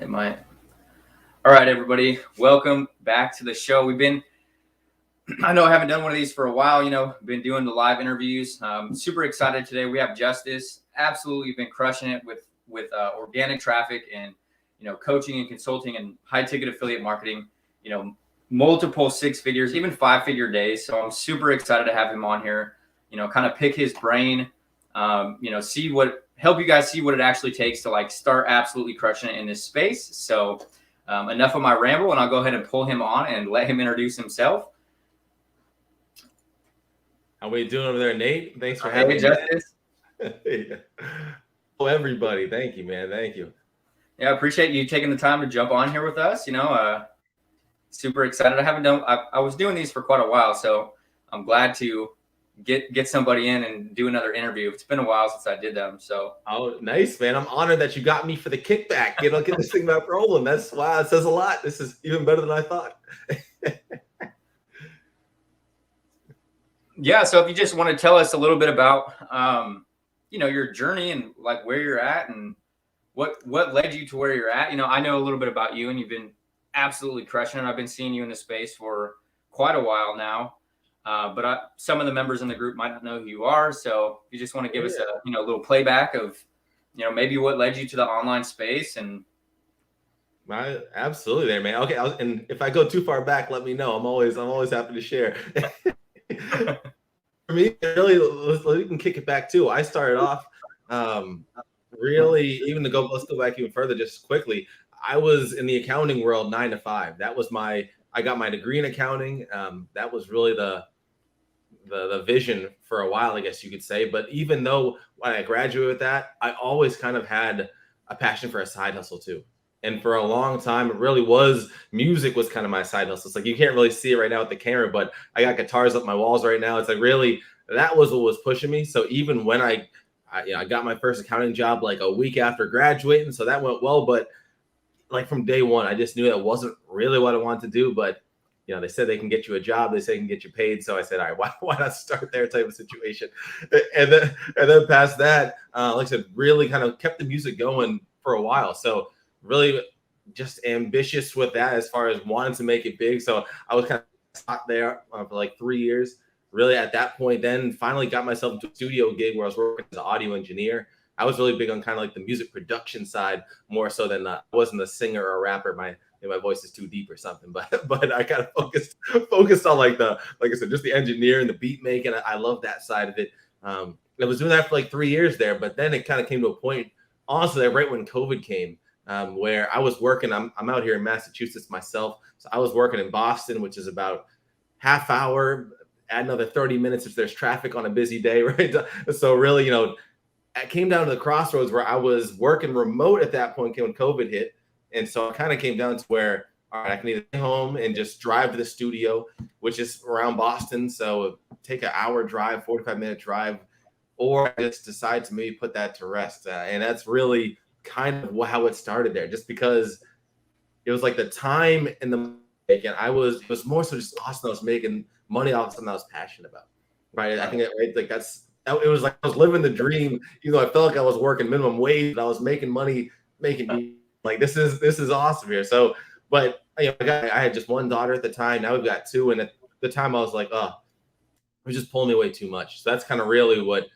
It might. All right, everybody. Welcome back to the show. I know I haven't done one of these for a while. Been doing the live interviews. Super excited today. We have Justice. Absolutely been crushing it with organic traffic and coaching and consulting and high ticket affiliate marketing. You know, multiple six figures, even 5 figure days. So I'm super excited to have him on here. Kind of pick his brain. Help you guys see what it actually takes to start absolutely crushing it in this space. So enough of my ramble, and I'll go ahead and pull him on and let him introduce himself. How we doing over there, Nate? Thanks for having me. Justice. Oh, everybody. Thank you, man. Thank you. Yeah, I appreciate you taking the time to jump on here with us. Super excited. I was doing these for quite a while, so I'm glad to get somebody in and do another interview. It's been a while since I did them. So nice, man. I'm honored that you got me for the kickback. Get this thing about rolling. That's wow, it says a lot. This is even better than I thought. Yeah, so if you just want to tell us a little bit about your journey and where you're at and what led you to where you're at. I know a little bit about you, and you've been absolutely crushing it. I've been seeing you in the space for quite a while now. But some of the members in the group might not know who you are. So if you just want to give us a little playback of maybe what led you to the online space. And absolutely there, man. Okay, and if I go too far back, let me know. I'm always happy to share. For me, really, we can kick it back too. I started off really, let's go back even further just quickly. I was in the accounting world 9 to 5. That was I got my degree in accounting. That was really the vision for a while, I guess you could say. But even though when I graduated with that, I always kind of had a passion for a side hustle too. And for a long time, it really was music was kind of my side hustle. It's like you can't really see it right now with the camera, but I got guitars up my walls right now. It's like really that was what was pushing me. So even when I got my first accounting job like a week after graduating, so that went well. But like from day one, I just knew that wasn't really what I wanted to do. But they said they can get you a job, they say they can get you paid. So I said, all right, why not start there type of situation? And then past that, like I said, really kind of kept the music going for a while. So really just ambitious with that as far as wanting to make it big. So I was kind of stuck there for like 3 years. Really at that point, then finally got myself into a studio gig where I was working as an audio engineer. I was really big on kind of like the music production side more so than I wasn't a singer or a rapper. My voice is too deep or something, but I kind of focused on like I said, just the engineer and the beat making. I love that side of it. I was doing that for like 3 years there, but then it kind of came to a point, honestly, right when COVID came, where I was working. I'm out here in Massachusetts myself, so I was working in Boston, which is about half hour, add another 30 minutes if there's traffic on a busy day, right? So really, it came down to the crossroads where I was working remote at that point when COVID hit. And so it kind of came down to where, all right, I can either stay home and just drive to the studio, which is around Boston. So take an hour drive, 45-minute drive, or I just decide to maybe put that to rest. And that's really kind of how it started there, just because it was like the time and the and it was more so just awesome. I was making money off something I was passionate about. Right. I think it was like I was living the dream, even though I felt like I was working minimum wage, but I was making money, like this is awesome here. So, but I had just one daughter at the time. Now we've got two, and at the time I was like, oh, it was just pulling me away too much. So that's kind of really what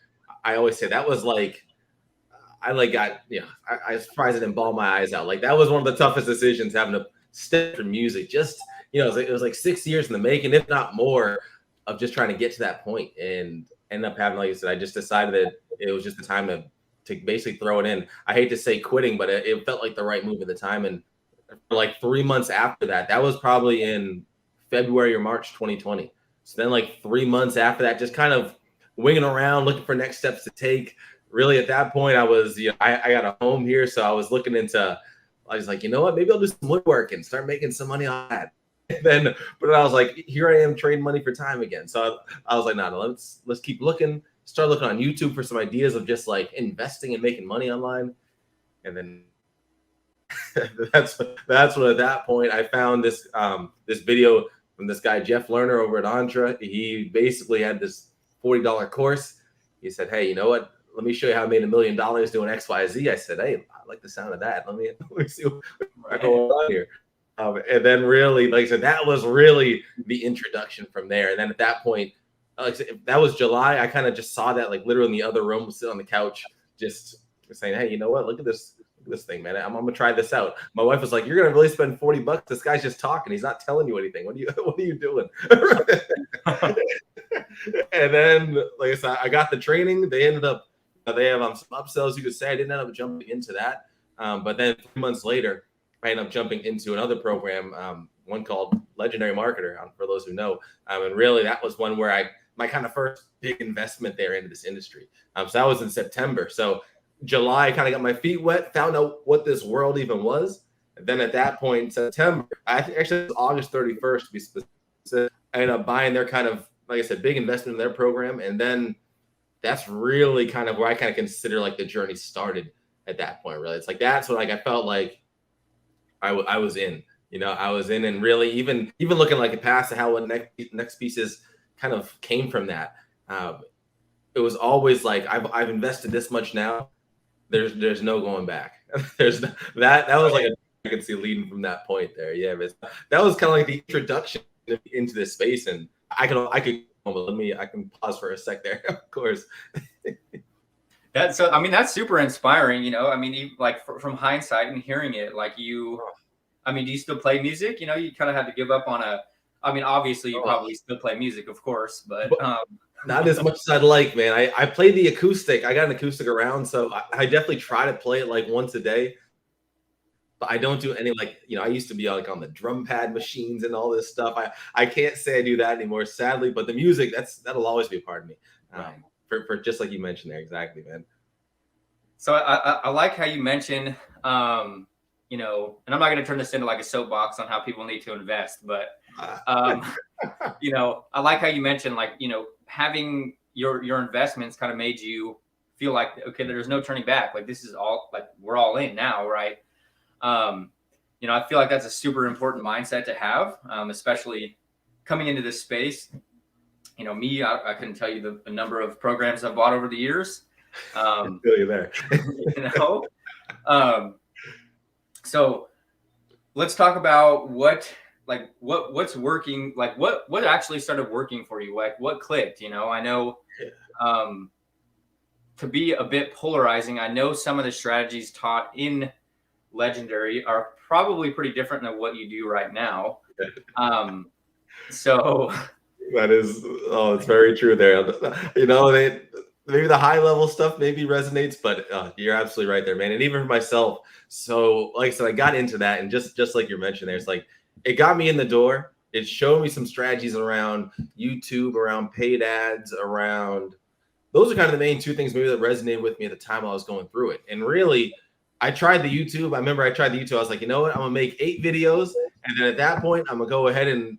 I always say. That was like I was surprised I didn't bawl my eyes out. Like that was one of the toughest decisions, having to step from music. Just it was like 6 years in the making, if not more, of just trying to get to that point, and end up having, like I said, I just decided that it was just the time to basically throw it in. I hate to say quitting, but it felt like the right move at the time. And for like 3 months after that was probably in February or March 2020. So then like 3 months after that, just kind of winging around, looking for next steps to take. Really at that point, I was, I got a home here. So I was I was like, you know what, maybe I'll do some woodworking, start making some money on that. But I was like, here I am trading money for time again. So I was like, no, let's keep looking. Start looking on YouTube for some ideas of just like investing and making money online. And then that's when at that point I found this video from this guy, Jeff Lerner over at Entra. He basically had this $40 course. He said, hey, you know what? Let me show you how I made $1 million doing XYZ. I said, hey, I like the sound of that. Let me see not going on here? And then really, like I said, that was really the introduction from there. And then at that point, like I said, that was July. I kind of just saw that like literally in the other room, sitting on the couch, just saying, "Hey, you know what? Look at this thing, man. I'm gonna try this out." My wife was like, "You're gonna really spend $40? This guy's just talking. He's not telling you anything. What are you doing?" And then, like I said, I got the training. They ended up, they have some upsells, you could say. I didn't end up jumping into that. But then 3 months later, I ended up jumping into another program, one called Legendary Marketer, for those who know. And really, that was one where my kind of first big investment there into this industry. So that was in September. So July, I kind of got my feet wet, found out what this world even was. And then at that point, September, I think actually it was August 31st to be specific, I ended up buying their kind of, like I said, big investment in their program. And then that's really kind of where I kind of consider like the journey started at that point, really. It's like, that's what, like, I felt like I was in, I was in, and really even looking like a past to how what next pieces kind of came from that. It was always like, I've invested this much now. There's no going back. There's that was like I could see leading from that point there. Yeah, but that was kind of like the introduction into this space, and I can pause for a sec there, of course. That's super inspiring. Like from hindsight and hearing it, like do you still play music? You kind of had to give up on obviously you probably still play music, of course, but not as much as I'd like, man. I play the acoustic. I got an acoustic around, so I definitely try to play it like once a day. But I don't do any, like, I used to be like on the drum pad machines and all this stuff. I can't say I do that anymore, sadly. But the music, that'll always be a part of me. Right. For just like you mentioned there, exactly, man. So I like how you mentioned, and I'm not going to turn this into like a soapbox on how people need to invest, but I like how you mentioned, like, having your investments kind of made you feel like, okay, there's no turning back. Like, this is all, like, we're all in now, right? I feel like that's a super important mindset to have, especially coming into this space. Me, I couldn't tell you the number of programs I've bought over the years. I feel you there. So let's talk about what's working, like what actually started working for you, like what clicked. I know to be a bit polarizing, I know some of the strategies taught in Legendary are probably pretty different than what you do right now. So that is, it's very true there. Maybe the high level stuff maybe resonates, but you're absolutely right there, man. And even for myself, so like I said, I got into that, and just like you mentioned there, it's like it got me in the door. It showed me some strategies around YouTube, around paid ads, around those are kind of the main two things maybe that resonated with me at the time I was going through it. And really, I tried the YouTube. I remember I tried the YouTube. I was like, you know what? I'm gonna make 8 videos, and then at that point, I'm gonna go ahead and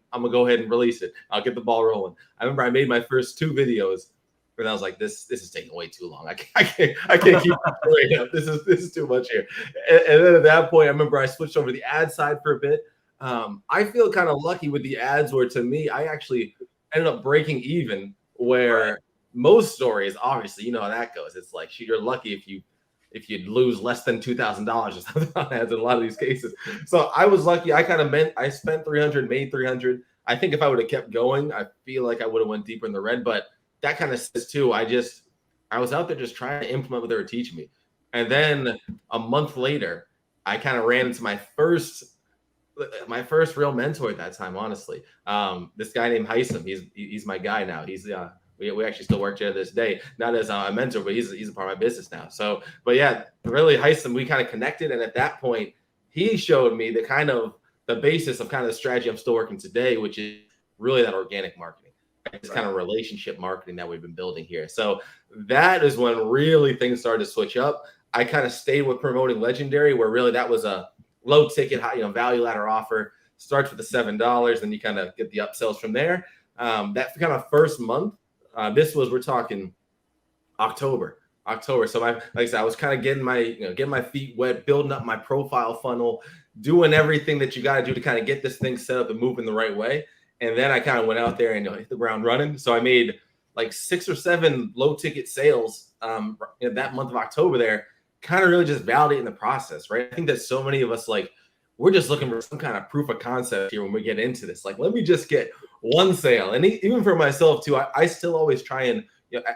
release it. I'll get the ball rolling. I remember I made my first 2 videos, and I was like, this is taking way too long. I can't keep going up. This is too much here. And then at that point, I remember I switched over to the ad side for a bit. I feel kind of lucky with the ads, where to me, I actually ended up breaking even. Where most stories, obviously, you know how that goes. It's like you're lucky if you lose less than $2,000 or something on ads in a lot of these cases. So I was lucky. I spent 300, made 300. I think if I would have kept going, I feel like I would have went deeper in the red. But that kind of says too, I was out there just trying to implement what they were teaching me. And then a month later, I kind of ran into my first real mentor at that time, honestly. This guy named Heisem. He's my guy now. He's we actually still work together this day, not as a mentor, but he's a part of my business now. So, but yeah, really, Heisem, we kind of connected. And at that point, he showed me the basis of kind of the strategy I'm still working today, which is really that organic marketing. It's kind of relationship marketing that we've been building here. So that is when really things started to switch up. I kind of stayed with promoting Legendary, where really that was a low ticket, high, value ladder offer. Starts with the $7, then you kind of get the upsells from there. That kind of first month, we're talking October. So like I said, I was kind of getting my feet wet, building up my profile funnel, doing everything that you got to do to kind of get this thing set up and move in the right way. And then I kind of went out there and hit the ground running. So I made like 6 or 7 low ticket sales in that month of October there, kind of really just validating the process, right? I think that so many of us, like, we're just looking for some kind of proof of concept here when we get into this. Like, let me just get one sale. And even for myself too, I still always try and,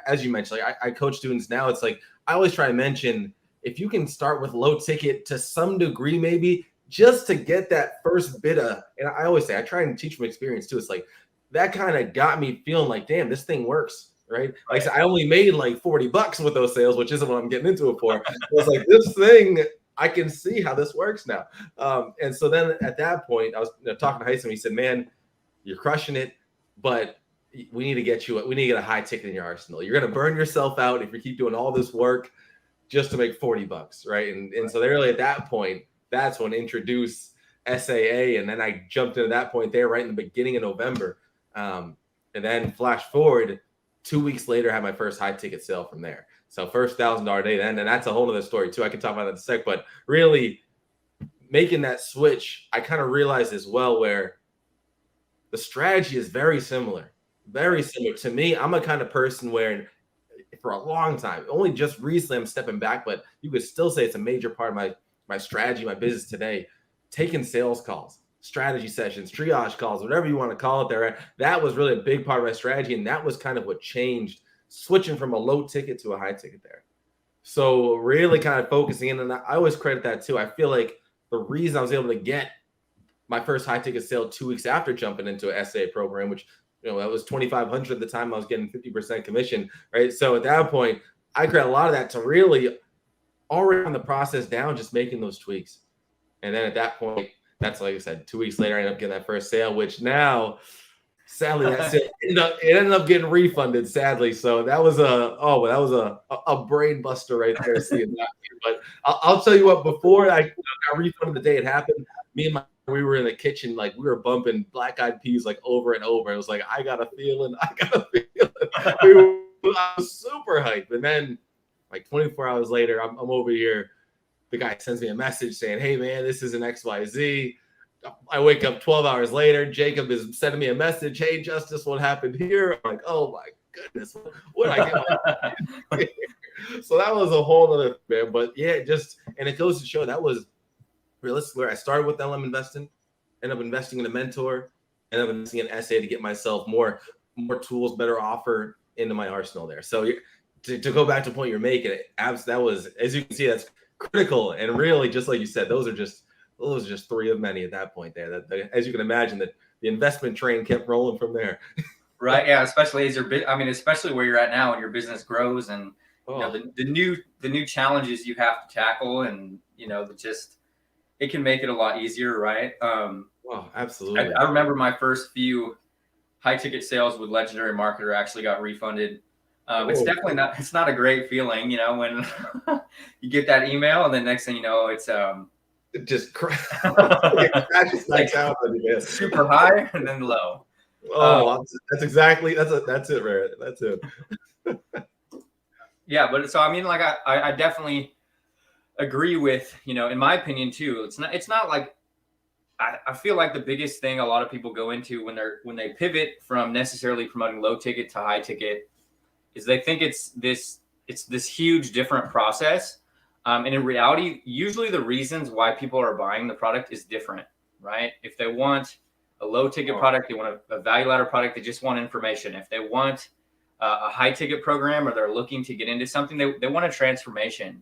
as you mentioned, like I coach students now. It's like, I always try to mention, if you can start with low ticket to some degree, maybe just to get that first bit of, and I always say, I try and teach from experience too. It's like, that kind of got me feeling like, damn, this thing works, right? Like I said, I only made like $40 with those sales, which isn't what I'm getting into it for. I was like, this thing, I can see how this works now. And so then at that point, I was talking to Heisman. He said, man, you're crushing it, but we need to get a high ticket in your arsenal. You're going to burn yourself out if you keep doing all this work just to make $40, right? And so they really, at that point, that's when introduced SAA. And then I jumped into that point there right in the beginning of November. And then flash forward 2 weeks later, I had my first high ticket sale from there. So first $1,000 day then, and that's a whole other story too. I can talk about that in a sec, but really making that switch, I kind of realized as well where the strategy is very similar to me. I'm a kind of person where for a long time, only just recently I'm stepping back, but you could still say it's a major part of my strategy, my business today, taking sales calls, strategy sessions, triage calls, whatever you want to call it there. That was really a big part of my strategy. And that was kind of what changed, switching from a low ticket to a high ticket there. So really kind of focusing in, and I always credit that too. I feel like the reason I was able to get my first high ticket sale 2 weeks after jumping into an SA program, which, that was $2,500 at the time. I was getting 50% commission, right? So at that point, I credit a lot of that to really already on the process down, just making those tweaks. And then at that point, that's like I said, 2 weeks later, I ended up getting that first sale, which now, sadly, that sale ended up getting refunded, sadly. So that was a brain buster right there, seeing that. But I'll tell you what, before I got refunded the day it happened, we were in the kitchen, like we were bumping Black Eyed Peas like over and over. It was like, I got a feeling. I was super hyped. And then like 24 hours later, I'm over here. The guy sends me a message saying, hey man, this is an XYZ. I wake up 12 hours later. Jacob is sending me a message. Hey, Justice, what happened here? I'm like, oh my goodness, what did I get? So that was a whole other thing. But yeah, and it goes to show that was realistically where I started with LM Investing, ended up investing in a mentor, ended up investing in SA to get myself more tools, better offer into my arsenal there. So to go back to the point you're making, that was, as you can see, that's critical. And really, just like you said, those are just three of many at that point there. That as you can imagine, that the investment train kept rolling from there. Right. Yeah. Especially as especially where you're at now and your business grows, and the new challenges you have to tackle, and it can make it a lot easier, right? Absolutely. I remember my first few high ticket sales with Legendary Marketer actually got refunded. It's definitely it's not a great feeling, when you get that email and then next thing you know, it's it just crashes like out super high and then low. That's it, right? That's it. Yeah, but so I definitely agree with, in my opinion too. It's not like I feel like the biggest thing a lot of people go into when they pivot from necessarily promoting low ticket to high ticket is they think it's this huge different process. And in reality, usually the reasons why people are buying the product is different, right? If they want a low ticket product, they want a value ladder product, they just want information. If they want a high ticket program, or they're looking to get into something, they want a transformation.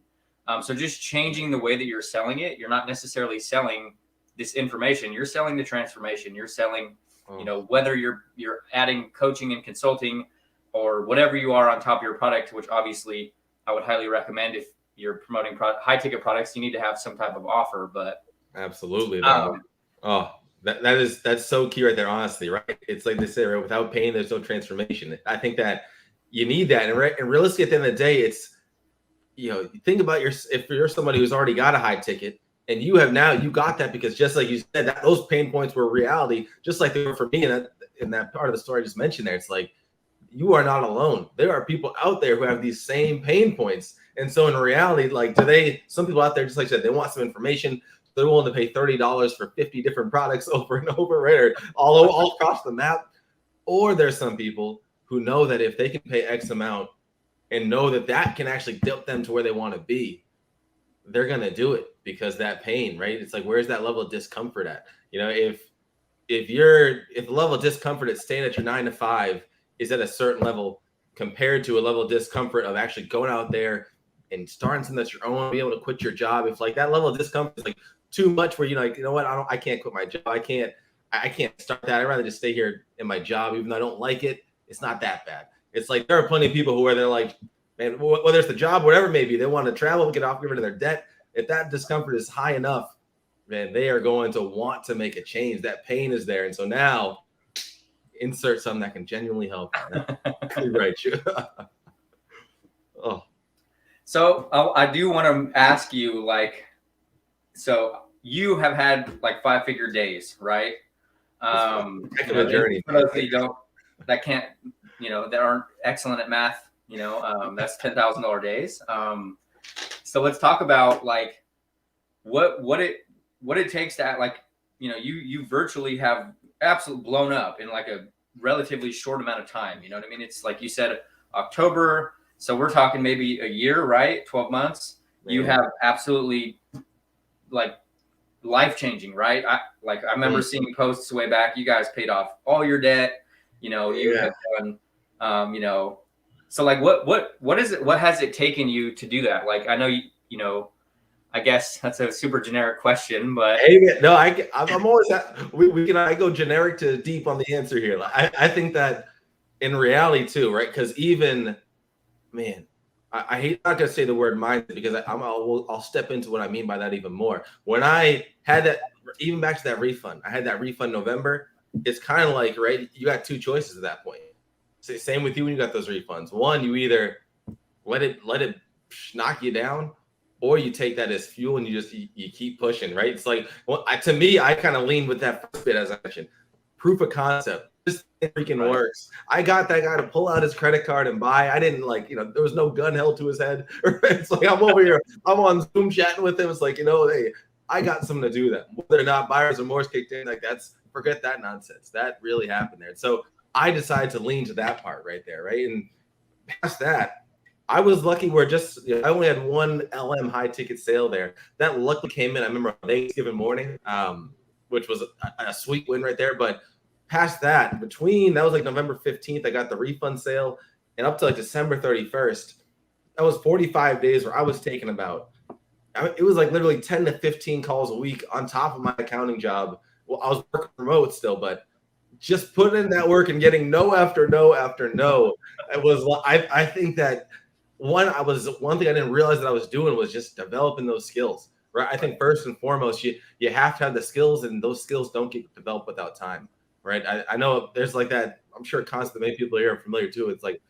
So just changing the way that you're selling it, you're not necessarily selling this information, you're selling the transformation. You're selling, whether you're adding coaching and consulting or whatever you are on top of your product, which obviously I would highly recommend. If you're promoting high ticket products, you need to have some type of offer. But absolutely, that's so key right there. Honestly, right? It's like they say, right? Without pain, there's no transformation. I think that you need that, and realistically, at the end of the day, it's think about if you're somebody who's already got a high ticket, and you got that because just like you said, that those pain points were reality, just like they were for me in that part of the story I just mentioned there. It's like, you are not alone. There are people out there who have these same pain points. And so in reality, like some people out there, just like I said, they want some information. They're willing to pay $30 for 50 different products over and over, right? Or all across the map. Or there's some people who know that if they can pay X amount and know that can actually dip them to where they want to be, they're going to do it because that pain, right? It's like, where's that level of discomfort at? You know, if the level of discomfort at staying at your 9 to 5 is at a certain level compared to a level of discomfort of actually going out there and starting something that's your own, be able to quit your job. If like that level of discomfort is like too much where you're like, you know what, I can't quit my job. I can't start that. I'd rather just stay here in my job, even though I don't like it. It's not that bad. It's like, there are plenty of people who are, they're like, man, whether it's the job, whatever it may be, they want to travel, get rid of their debt. If that discomfort is high enough, man, they are going to want to make a change. That pain is there. And so now insert something that can genuinely help. Right. Oh. So I do want to ask you, like, so you have had like 5-figure days, right? Heck of a journey. For those that can't, that aren't excellent at math, that's $10,000 days. So let's talk about like what it takes to act like, you virtually have absolutely blown up in like a relatively short amount of time. You know what I mean? It's like you said, October. So we're talking maybe a year, right? 12 months. Man. You have absolutely like life-changing, right? I remember seeing posts way back. You guys paid off all your debt. You have done, so like what is it? What has it taken you to do that? Like, I know I guess that's a super generic question, but no, I'm always I go generic to deep on the answer here. I think that in reality too, right? Because even, man, I hate not to say the word mindset, because I'll step into what I mean by that even more. When I had that, even back to that refund, I had that refund November. It's kind of like, right, you got two choices at that point. Same with you when you got those refunds. One, you either let it knock you down, or you take that as fuel and you keep pushing, right? It's like, well, to me, I kind of leaned with that first bit, as I mentioned, proof of concept. This freaking works. I got that guy to pull out his credit card and buy. I didn't there was no gun held to his head. It's like, I'm over here, I'm on Zoom chatting with him. It's like, hey, I got something to do that. Whether or not buyer's remorse kicked in, like, forget that nonsense. That really happened there. So I decided to lean to that part right there, right? And past that, I was lucky where I only had one LM high ticket sale there. That luckily came in, I remember, on Thanksgiving morning, which was a sweet win right there. But past that, that was like November 15th, I got the refund sale, and up to like December 31st, that was 45 days where I was taking it was like literally 10 to 15 calls a week on top of my accounting job. Well, I was working remote still, but just putting in that work and getting no after no after no. It was, I think that one thing I didn't realize that I was doing was just developing those skills, right? I think first and foremost, you have to have the skills, and those skills don't get developed without time, right? I know there's like that, I'm sure constantly many people here are familiar too. It's like,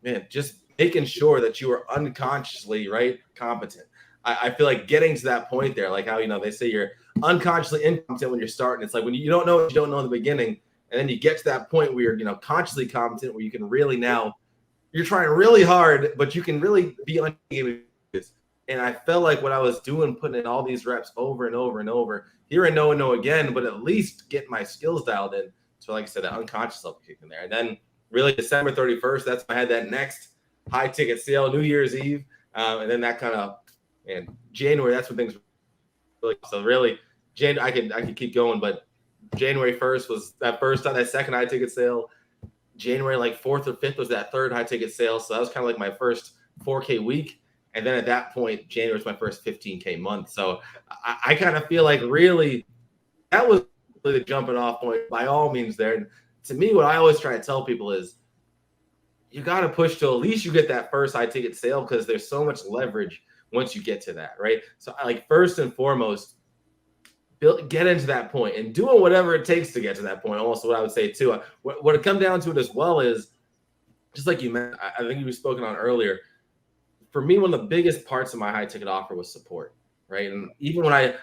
man, just making sure that you are unconsciously, right, competent. I feel like getting to that point there, like how, they say you're unconsciously incompetent when you're starting. It's like when you don't know what you don't know in the beginning, and then you get to that point where you're, consciously competent, where you can really now, you're trying really hard, but you can really be unengaged. And I felt like what I was doing, putting in all these reps over and over and over, hearing no and no again, but at least get my skills dialed in. So like I said, that unconscious level kicked in there. And then really December 31st, that's when I had that next high ticket sale, New Year's Eve. And then that kind of, and January, that's when things really, so really, I could keep going, but January 1st was that first time, that second high ticket sale. January like 4th or 5th was that third high ticket sale. So that was kind of like my first 4K week. And then at that point, January was my first 15K month. So I kind of feel like really that was really the jumping off point by all means there. And to me, what I always try to tell people is you got to push till at least you get that first high ticket sale, because there's so much leverage once you get to that, right? So like first and foremost, get into that point and doing whatever it takes to get to that point. Also, what I would say too, what it comes down to it as well is, just like you mentioned, I think you were spoken on earlier. For me, one of the biggest parts of my high ticket offer was support, right? And even when I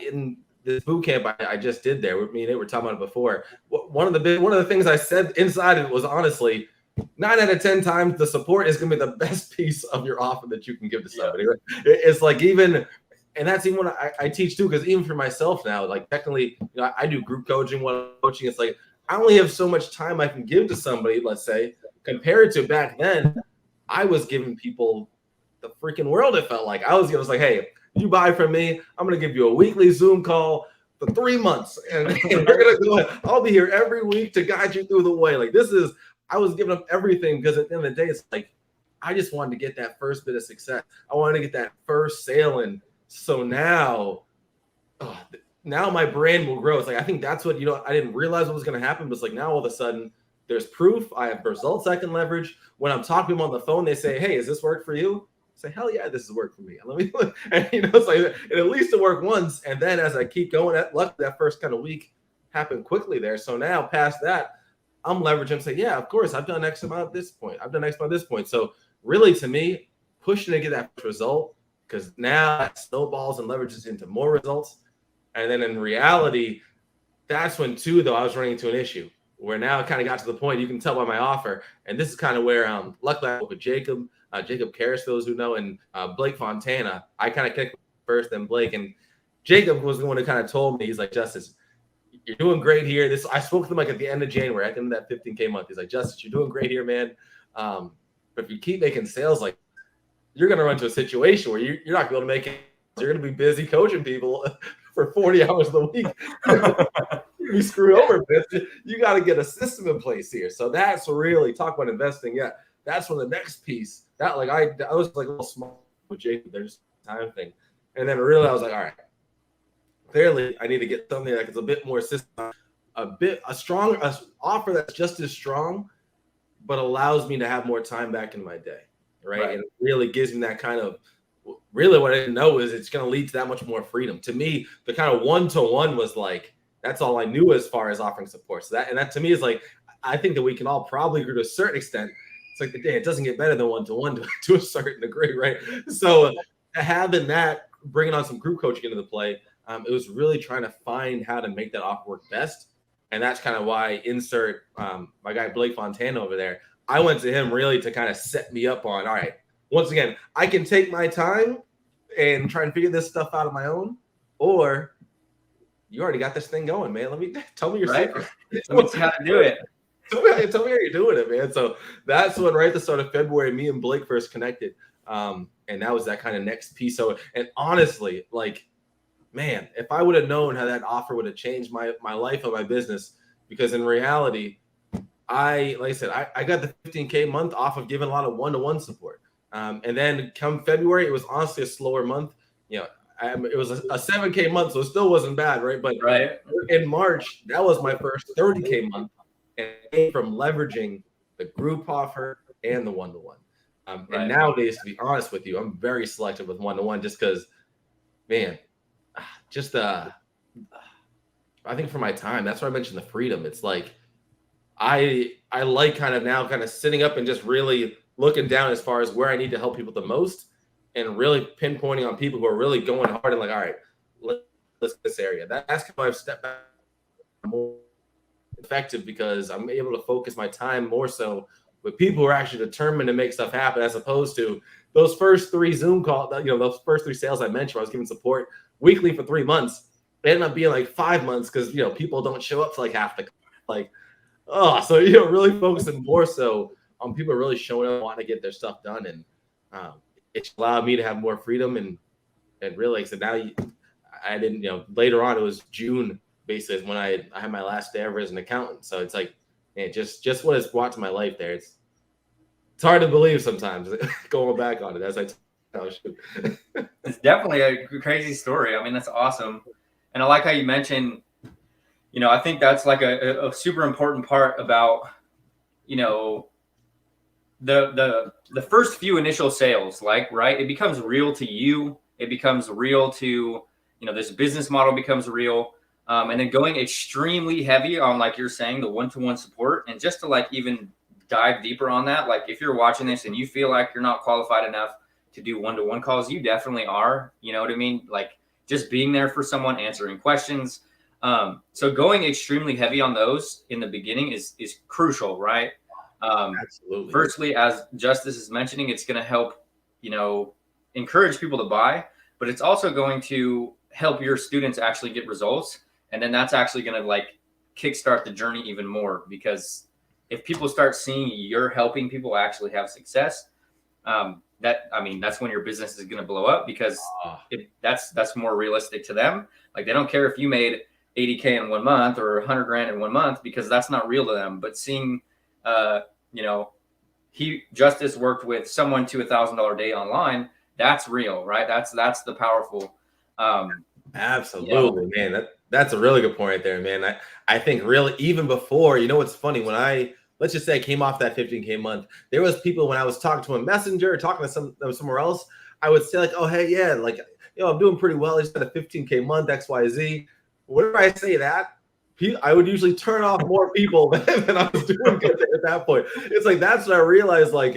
in this boot camp I just did there, me and they were talking about it before. One of the things I said inside it was, honestly, 9 out of 10 times the support is going to be the best piece of your offer that you can give to somebody. Yeah. Right? It's like, even. And that's even what I teach too, because even for myself now, like technically, I do group coaching, coaching. It's like I only have so much time I can give to somebody, let's say, compared to back then. I was giving people the freaking world. It felt like I was like, hey, you buy from me, I'm going to give you a weekly Zoom call for 3 months. And we're going to go, I'll be here every week to guide you through the way. Like I was giving up everything because at the end of the day, it's like, I just wanted to get that first bit of success. I wanted to get that first sale. And so now my brand will grow. It's like, I think that's what, I didn't realize what was going to happen, but it's like now all of a sudden there's proof. I have results I can leverage. When I'm talking to them on the phone, they say, hey, does this work for you? I say, hell yeah, this has worked for me. Let me, and it's like, and at least it worked once. And then as I keep going, that first kind of week happened quickly there. So now past that, I'm leveraging and say, yeah, of course, I've done X amount at this point. I've done X amount at this point. So really, to me, pushing to get that result, because now that snowballs and leverages into more results. And then in reality, that's when too, though, I was running into an issue where now it kind of got to the point, you can tell by my offer. And this is kind of where, luckily I work with Jacob Karras, those who know, and Blake Fontana. I kind of kicked first, then Blake. And Jacob was the one who kind of told me, he's like, Justice, you're doing great here. I spoke to him like at the end of January, at the end of that 15K month. He's like, Justice, you're doing great here, man. But if you keep making sales, like, you're going to run into a situation where you're not going to be able to make it. You're going to be busy coaching people for 40 hours a week. You screw over, bitch. You got to get a system in place here. So that's really, talk about investing. Yeah, that's when the next piece, that like I was like a little small with Jacob. There's a time thing. And then really I was like, all right, clearly I need to get something that is a bit more system, a strong offer that's just as strong, but allows me to have more time back in my day. Right. And it really gives me that kind of, really what I didn't know is it's going to lead to that much more freedom. To me, the kind of one-to-one was like, that's all I knew as far as offering support. So that to me is like, I think that we can all probably agree to a certain extent. It's like it doesn't get better than one-to-one to a certain degree, right? So having that, bringing on some group coaching into the play, it was really trying to find how to make that offer work best. And that's kind of why insert my guy Blake Fontana over there. I went to him really to kind of set me up on, all right, once again, I can take my time and try and figure this stuff out on my own, or you already got this thing going, man. Tell me your secret. Let me see how to do it. Tell me how you're doing it, man. So that's when right at the start of February, me and Blake first connected. And that was that kind of next piece. So, and honestly, like, man, if I would have known how that offer would have changed my life and my business, because in reality, like I said, I got the 15K month off of giving a lot of one-to-one support. And then come February, it was honestly a slower month. It was a 7K month, so it still wasn't bad, right? But in March, that was my first 30K month, and it came from leveraging the group offer and the one-to-one. And nowadays, to be honest with you, I'm very selective with one-to-one just because, man, I think for my time, that's why I mentioned the freedom. It's like I like kind of sitting up and just really looking down as far as where I need to help people the most, and really pinpointing on people who are really going hard and like, all right, let's this area. That's kind of why I've stepped back more effective, because I'm able to focus my time more so with people who are actually determined to make stuff happen, as opposed to those first 3 Zoom calls, those first 3 sales I mentioned where I was giving support weekly for 3 months. It ended up being like 5 months because, people don't show up for like half the, so, really focusing more so on people really showing up, wanting to get their stuff done. And it allowed me to have more freedom. And really, so now I didn't, later on, it was June basically when I had my last day ever as an accountant. So it's like, man, just what it's brought to my life there. It's hard to believe sometimes going back on it as I It's definitely a crazy story. I mean, that's awesome. And I like how you mentioned, I think that's like a super important part about, the first few initial sales, right? It becomes real to you. It becomes real to, this business model becomes real. And then going extremely heavy on, like you're saying, the one-to-one support. And just to like even dive deeper on that, like if you're watching this and you feel like you're not qualified enough to do one-to-one calls, you definitely are. You know what I mean? Like just being there for someone, answering questions. So going extremely heavy on those in the beginning is crucial, right? Absolutely. Firstly, as Justice is mentioning, it's going to help, encourage people to buy, but it's also going to help your students actually get results. And then that's actually going to like kickstart the journey even more, because if people start seeing you're helping people actually have success, that's when your business is going to blow up, because Oh, that's more realistic to them. Like, they don't care if you made 80K in 1 month or 100 grand in 1 month, because that's not real to them. But seeing, you know, Justice worked with someone to $1,000 day online. That's real, right? That's the powerful. absolutely, man. That's a really good point right there, man. I think really even before, what's funny, when let's just say I came off that 15K month, there was people when I was talking to a messenger or talking to somewhere else, I would say like, oh, hey, yeah, like, I'm doing pretty well. I just had a 15K month, XYZ. Whenever I say that, I would usually turn off more people than I was doing good at that point. It's like, that's what I realized, like,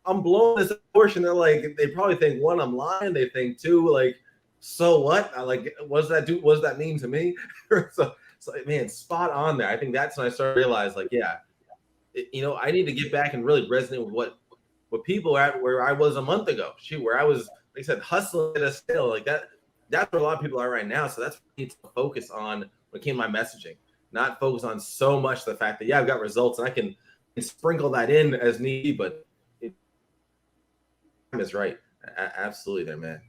I'm blowing this portion. They're like, they probably think, one, I'm lying. They think, two, like, so what? What does that do? What does that mean to me? so man, spot on there. I think that's when I started to realize, like, yeah, I need to get back and really resonate with what people are at where I was a month ago. Shoot, where I was, like I said, hustling at a sale like that. That's where a lot of people are right now. So that's what I need to focus on when it came to my messaging, not focus on so much the fact that, yeah, I've got results and I can sprinkle that in as need, but it is right. Absolutely there, man.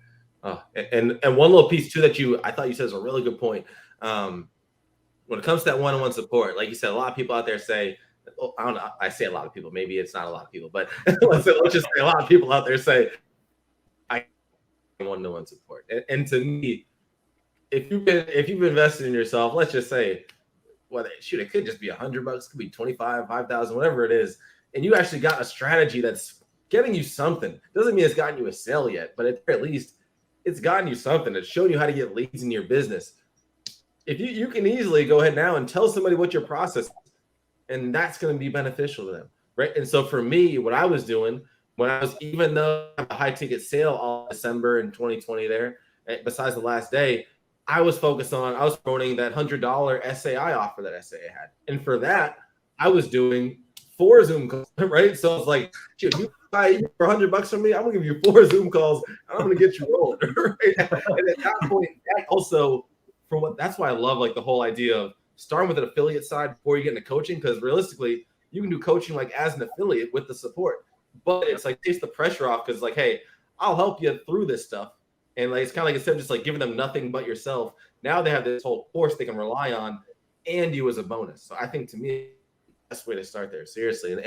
Oh, and one little piece too that I thought you said is a really good point. When it comes to that one-on-one support, like you said, a lot of people out there say, I don't know, I say a lot of people, maybe it's not a lot of people, but let's just say a lot of people out there say, I one-on-one support. And to me, if you've invested in yourself, let's just say, well, shoot, it could just be $100, it could be 25, 5,000, whatever it is, and you actually got a strategy that's getting you something. Doesn't mean it's gotten you a sale yet, but at least it's gotten you something. It's showing you how to get leads in your business. If you can easily go ahead now and tell somebody what your process is, and that's going to be beneficial to them, right? And so for me, what I was doing when I was, even though I have a high ticket sale all December in 2020 there, besides the last day, I was promoting that $100 SAI offer that SAI had. And for that, I was doing 4 Zoom calls, right? So it's like, shoot, you buy for $100 from me, I'm gonna give you 4 Zoom calls, and I'm gonna get you rolling, right? And at that point, that also, that's why I love like the whole idea of starting with an affiliate side before you get into coaching, because realistically, you can do coaching like as an affiliate with the support, but it's like takes the pressure off, because like, hey, I'll help you through this stuff. And like, it's kind of like, instead of just like giving them nothing but yourself, now they have this whole course they can rely on and you as a bonus. So I think, to me, best way to start there, seriously.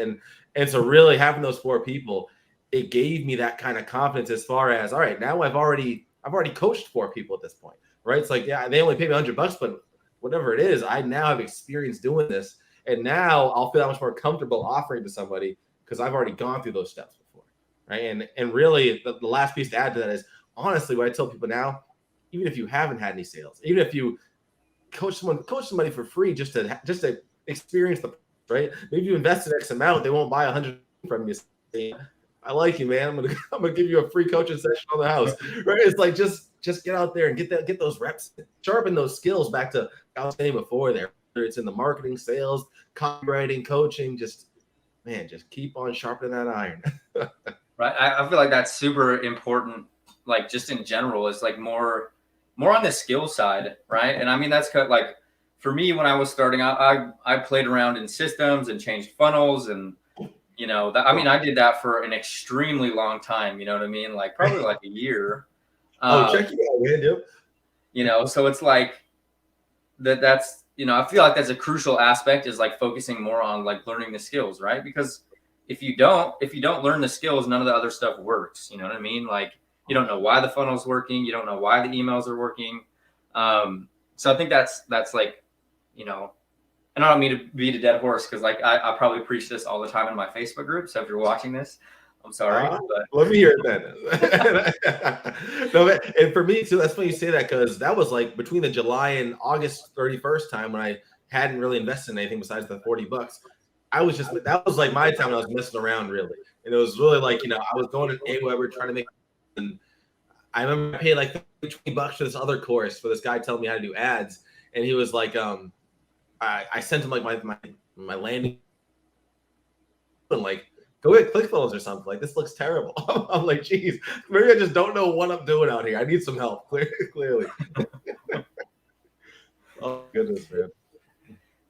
And so really having those 4 people, it gave me that kind of confidence as far as, all right, now I've already coached 4 people at this point, right? It's like, yeah, they only pay me $100, but whatever it is, I now have experience doing this, and now I'll feel that much more comfortable offering to somebody because I've already gone through those steps before, right? And really, the last piece to add to that is, honestly, what I tell people now, even if you haven't had any sales, even if you coach somebody for free just to experience the, right? Maybe you invested X amount, they won't buy 100 from you. I like you, man. I'm gonna give you a free coaching session on the house, right? It's like, just get out there and get those reps, sharpen those skills back to I was saying before there. Whether it's in the marketing, sales, copywriting, coaching, just keep on sharpening that iron. Right. I feel like that's super important. Like, just in general, is like more on the skill side, right? And I mean, that's like, for me, when I was starting out, I played around in systems and changed funnels, and I did that for an extremely long time. You know what I mean? Like, probably like a year. Check you out, man. So it's like that's I feel like that's a crucial aspect, is like focusing more on like learning the skills, right? Because if you don't learn the skills, none of the other stuff works. You know what I mean? Like, you don't know why the funnel's working. You don't know why the emails are working. So I think that's like, and I don't mean to beat a dead horse, because like I probably preach this all the time in my Facebook group. So if you're watching this, I'm sorry. But let me hear it then. No, and for me too, that's funny you say that, because that was like between the July and August 31st time when I hadn't really invested in anything besides the $40. That was like my time when I was messing around, really. And it was really like, I was going to AWeber trying to make, and I remember I paid like $20 for this other course for this guy telling me how to do ads. And he was like, I sent him like my landing, and like, go get ClickFunnels or something. Like, this looks terrible. I'm like, geez, maybe I just don't know what I'm doing out here. I need some help, clearly. Oh, goodness, man.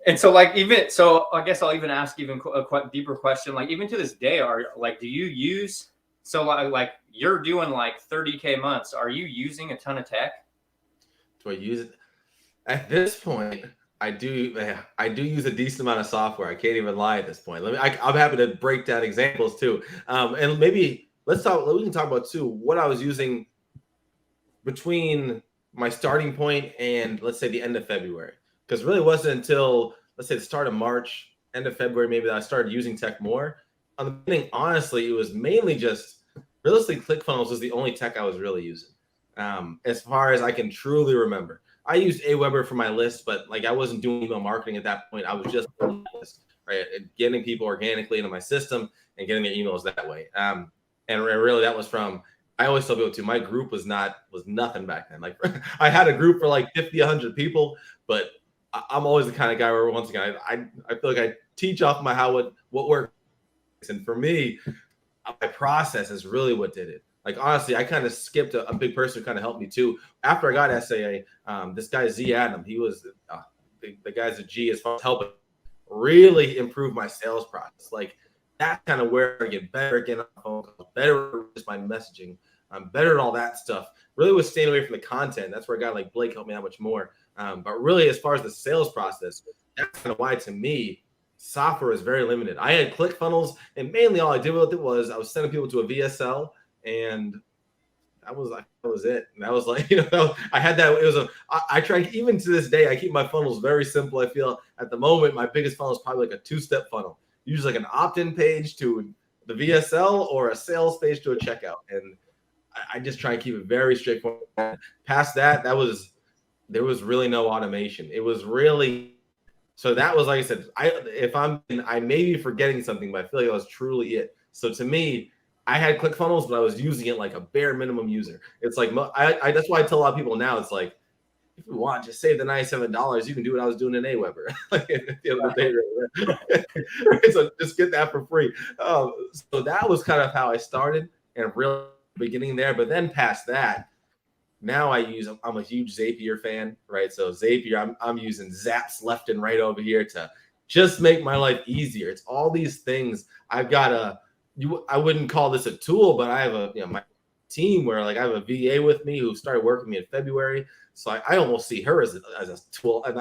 And so like, I guess I'll even ask even a quite deeper question. Like, even to this day, do you use So like you're doing like 30K months. Are you using a ton of tech? Do I use it? At this point, I do use a decent amount of software. I can't even lie at this point. I'm happy to break down examples too. And maybe we can talk about too what I was using between my starting point and let's say the end of February. Because really wasn't until let's say the start of March, end of February, maybe that I started using tech more. On the beginning, honestly, it was mainly just realistically ClickFunnels was the only tech I was really using. As far as I can truly remember. I used Aweber for my list, but like I wasn't doing email marketing at that point. I was just right, getting people organically into my system and getting their emails that way. And really that was from I always tell people too, my group was nothing back then. Like I had a group for like 50, 100 people, but I'm always the kind of guy where once again, I feel like I teach off my what works. And for me, my process is really what did it. Like, honestly, I kind of skipped a big person who kind of helped me too. After I got SAA, this guy, Z Adam, he was the guy's a G as far as helping really improve my sales process. Like, that's kind of where I get better at getting on phone calls, better at my messaging. I'm better at all that stuff. Really was staying away from the content. That's where a guy like Blake helped me out much more. But really, as far as the sales process, that's kind of why to me, software is very limited. I had ClickFunnels, and mainly all I did with it was I was sending people to a VSL, and that was it. And that was like, I had that. It was I try, even to this day, I keep my funnels very simple. I feel at the moment, my biggest funnel is probably like a 2-step funnel, usually like an opt-in page to the VSL or a sales page to a checkout. And I just try and keep it very straightforward. Past that, there was really no automation. It was really, so that was, like I said, I may be forgetting something, but I feel like that was truly it. So to me, I had ClickFunnels, but I was using it like a bare minimum user. It's like, that's why I tell a lot of people now, it's like, if you want, just save the $97. You can do what I was doing in Aweber. Like at the end of the day, so just get that for free. So that was kind of how I started and really beginning there. But then past that, now I'm a huge Zapier fan, right? So Zapier, I'm using Zaps left and right over here to just make my life easier. It's all these things. I've got I wouldn't call this a tool, but I have my team where like I have a VA with me who started working with me in February. So I almost see her as a tool, and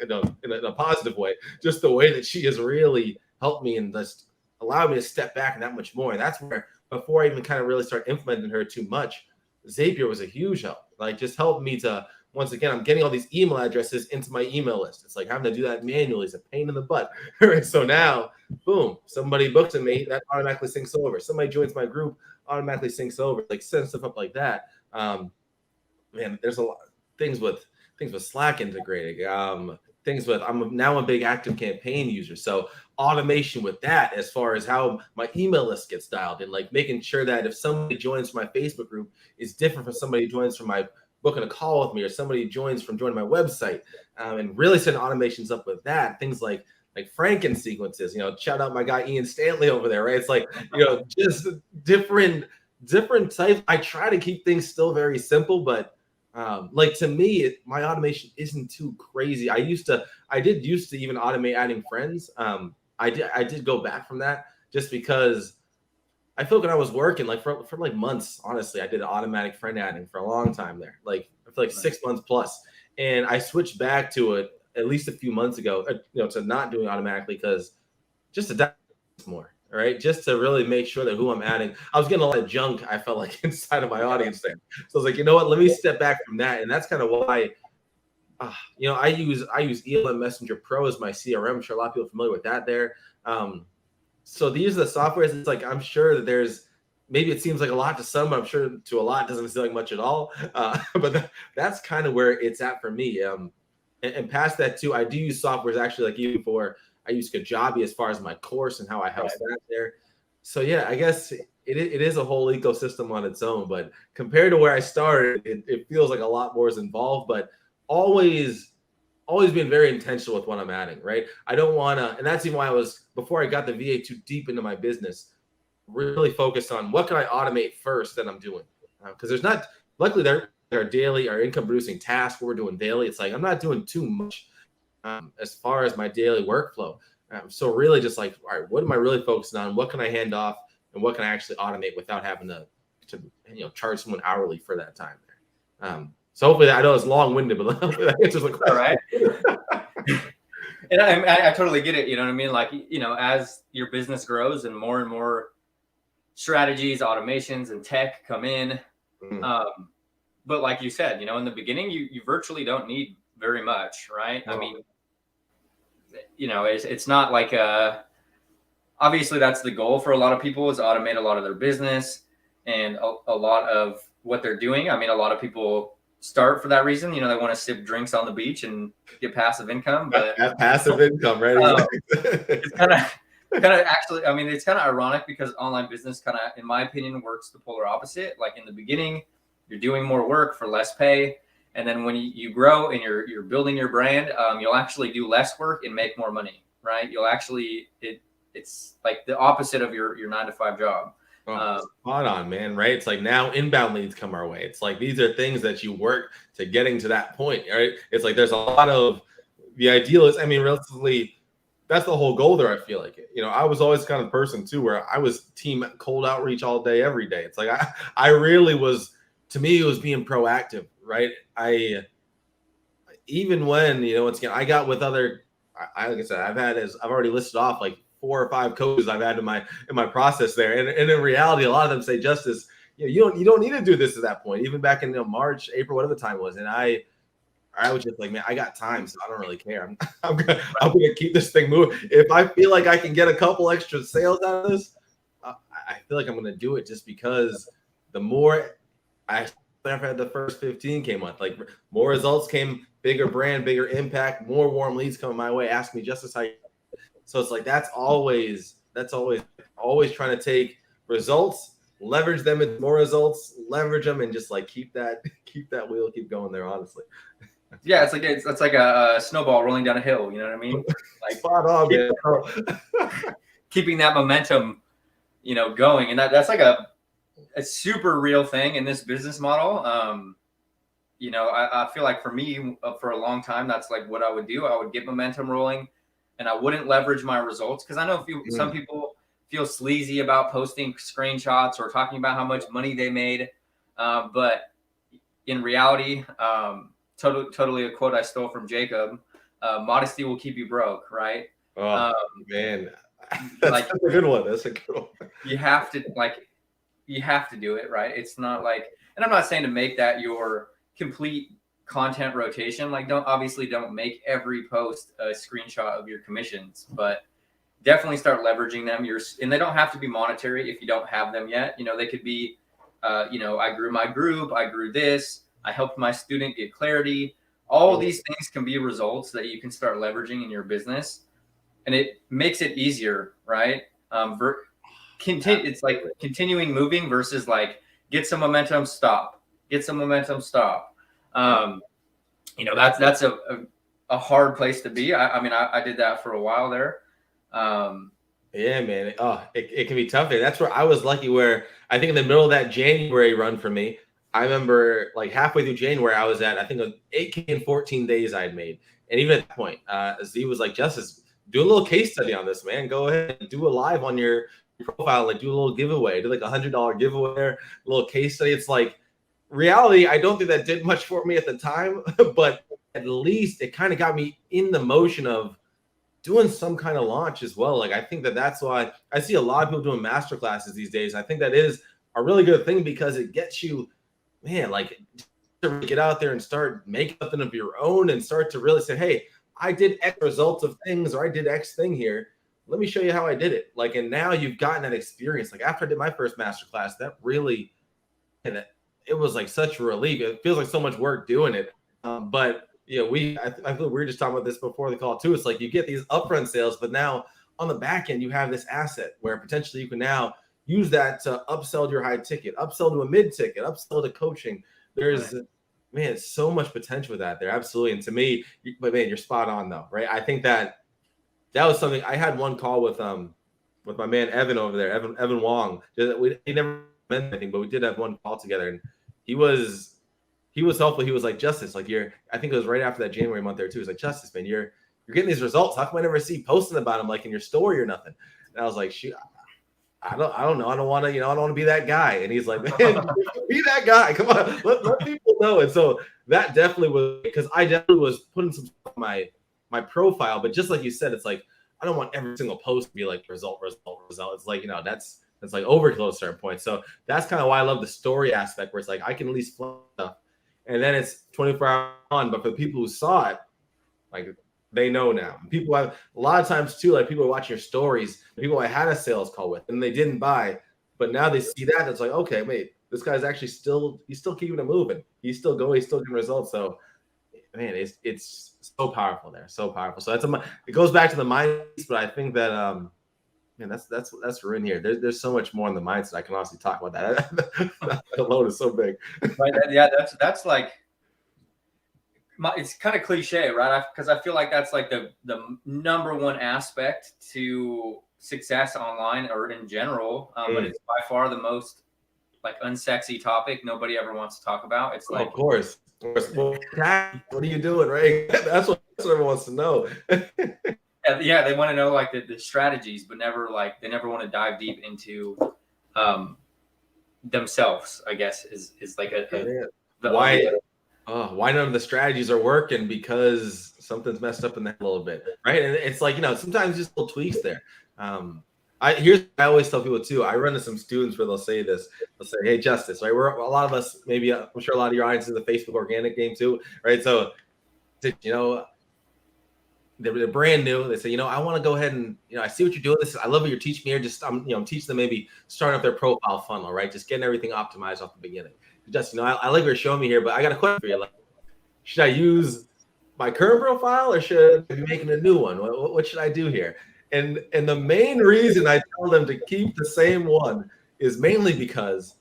in a positive way, just the way that she has really helped me and just allowed me to step back and that much more. And that's where, before I even kind of really start implementing her too much, Zapier was a huge help. Like, just helped me to, once again, I'm getting all these email addresses into my email list. It's like having to do that manually is a pain in the butt. So now, boom, somebody books at me, that automatically syncs over. Somebody joins my group, automatically syncs over. Like, set stuff up like that. Man, there's a lot of things with Slack integrating. I'm now a big Active Campaign user, so automation with that, as far as how my email list gets dialed in, like making sure that if somebody joins my Facebook group is different from somebody who joins from my booking a call with me, or somebody joins from joining my website, and really setting automations up with that. Things like Franken sequences. Shout out my guy Ian Stanley over there, right? It's like just different types. I try to keep things still very simple, but like, to me, my automation isn't too crazy. I did used to even automate adding friends. I did go back from that just because I feel like when I was working, like for like months, honestly, I did automatic friend adding for a long time there, like for like 6 months plus. And I switched back to it at least a few months ago, to not doing automatically, because just to dive more. All right, just to really make sure that who I'm adding, I was getting a lot of junk, I felt like, inside of my audience there. So I was like, you know what, let me step back from that. And that's kind of why, I use ELM Messenger Pro as my CRM. I'm sure a lot of people are familiar with that there. So these are the softwares. It's like, I'm sure that maybe it seems like a lot to some, but I'm sure to a lot it doesn't seem like much at all. But that's kind of where it's at for me. And past that too, I do use softwares actually, like even I use Kajabi as far as my course and how I house that there. So yeah, I guess it is a whole ecosystem on its own, but compared to where I started, it feels like a lot more is involved, but always being very intentional with what I'm adding, right? I don't want to, and that's even why before I got the VA too deep into my business, really focused on what can I automate first that I'm doing. Because there's not, luckily there are daily or income producing tasks we're doing daily. It's like, I'm not doing too much as far as my daily workflow. So really just like, all right, what am I really focusing on? What can I hand off and what can I actually automate without having to charge someone hourly for that time there. So hopefully, I know it's long-winded, but hopefully that answers the question. All right. And I totally get it. You know what I mean? Like, as your business grows and more strategies, automations, and tech come in. But like you said, in the beginning, you virtually don't need very much, right? I mean, it's not like obviously that's the goal for a lot of people, is automate a lot of their business and a lot of what they're doing. I mean, a lot of people start for that reason. They want to sip drinks on the beach and get passive income. But have passive income, right? It's kind of actually, I mean, it's kind of ironic because online business kind of, in my opinion, works the polar opposite. Like in the beginning, you're doing more work for less pay. And then when you grow and you're building your brand, you'll actually do less work and make more money, right? You'll actually, it's like the opposite of your 9-to-5 job. Spot on, man. Right? It's like now inbound leads come our way. It's like these are things that you work to getting to that point, right? It's like there's a lot of the ideal is, I mean, relatively, that's the whole goal there. I feel like I was always kind of person too, where I was team cold outreach all day, every day. It's like I really was. To me, it was being proactive, right? Even when once again I got with other, like I said, I've already listed off like 4 or 5 coaches I've had in my process there, and in reality, a lot of them say, Justice, you don't need to do this at that point. Even back in March, April, whatever the time was, and I was just like, man, I got time, so I don't really care. I'm gonna keep this thing moving. If I feel like I can get a couple extra sales out of this, I feel like I'm gonna do it, just because the more after the first 15 came on, like more results came, bigger brand, bigger impact, more warm leads coming my way. Ask me, Justice, how you. So it's like that's always trying to take results, leverage them into more results, leverage them, and just like keep that wheel keep going there. Honestly, yeah, it's like a snowball rolling down a hill. You know what I mean? Like spot on, man. Keeping that momentum, going, and that's like a super real thing in this business model. I feel like for me, for a long time, that's like what I would do. I would get momentum rolling, and I wouldn't leverage my results, because I know some people feel sleazy about posting screenshots or talking about how much money they made. But in reality, totally a quote I stole from Jacob, modesty will keep you broke, right? Oh, man. That's a good one. That's a good one. You have to do it, right? It's not like, and I'm not saying to make that your complete content rotation. Like, don't make every post a screenshot of your commissions, but definitely start leveraging them. And they don't have to be monetary if you don't have them yet. They could be, I grew my group, I grew this, I helped my student get clarity. All these things can be results that you can start leveraging in your business, and it makes it easier, right? It's like continuing moving versus like get some momentum, stop. That's a hard place to be. I mean, I did that for a while there. Yeah, man. It can be tough there. That's where I was lucky, where I think in the middle of that January run for me, I remember like halfway through January, I was at, I think, 8K in 14 days I'd made. And even at that point, Z was like, Justice, do a little case study on this, man. Go ahead and do a live on your profile, like do a little giveaway, do like $100 giveaway, a little case study. It's like, reality, I don't think that did much for me at the time, but at least it kind of got me in the motion of doing some kind of launch as well. Like, I think that's why I see a lot of people doing masterclasses these days. I think that is a really good thing, because it gets you, man, like to get out there and start making something of your own and start to really say, hey, I did X results of things, or I did X thing here. Let me show you how I did it. Like, and now you've gotten that experience. Like, after I did my first masterclass, that really, and it was like such a relief. It feels like so much work doing it. But I feel we were just talking about this before the call too. It's like you get these upfront sales, but now on the back end, you have this asset where potentially you can now use that to upsell to your high ticket, upsell to a mid ticket, upsell to coaching. There's, man, so much potential with that there. Absolutely. And to me, but man, you're spot on though, right? I think that was something. I had one call with my man Evan over there, Evan Wong. He never meant anything, but we did have one call together, and he was helpful. He was like, Justice, like I think it was right after that January month there too. He was like, Justice, man, you're getting these results. How come I never see posting about them like in your story or nothing? And I was like, shoot, I don't know. I don't want to, I don't want to be that guy. And he's like, man, be that guy. Come on, let people know. And so that definitely was, because I definitely was putting some stuff on my profile. But just like you said, it's like, I don't want every single post to be like result. It's like, that's like overkill at a certain point. So that's kind of why I love the story aspect, where it's like I can at least flesh stuff, and then it's 24 hours on. But for the people who saw it, like, they know now. People have a lot of times too, like people watch your stories, people I had a sales call with and they didn't buy, but now they see that, it's like, okay, wait, this guy's actually he's still keeping it moving. He's still going, he's still getting results. So man, it's so powerful there, so powerful. So it goes back to the mind, but I think that man, that's we're in here. There's so much more in the mindset. I can honestly talk about that. That alone is so big. Right. Yeah, that's like, it's kind of cliche, right? Because I feel like that's like the number one aspect to success online or in general. But it's by far the most like unsexy topic nobody ever wants to talk about. It's like, of course. Well, what are you doing, right? That's what everyone wants to know. yeah, they want to know like the strategies, but they never want to dive deep into themselves, I guess is like why none of the strategies are working, because something's messed up in that a little bit, right? And it's like, sometimes just little tweaks there. I always tell people too, I run into some students where they'll say this, they'll say, hey, Justice, right? We're a lot of us, maybe I'm sure a lot of your audience is the Facebook organic game too, right? So, they're brand new. They say, I want to go ahead and, I see what you're doing. I love what you're teaching me here. Just, I'm teaching them maybe starting up their profile funnel, right? Just getting everything optimized off the beginning. Just, I like what you're showing me here, but I got a question for you. Like, should I use my current profile or should I be making a new one? What should I do here? And the main reason I tell them to keep the same one is mainly because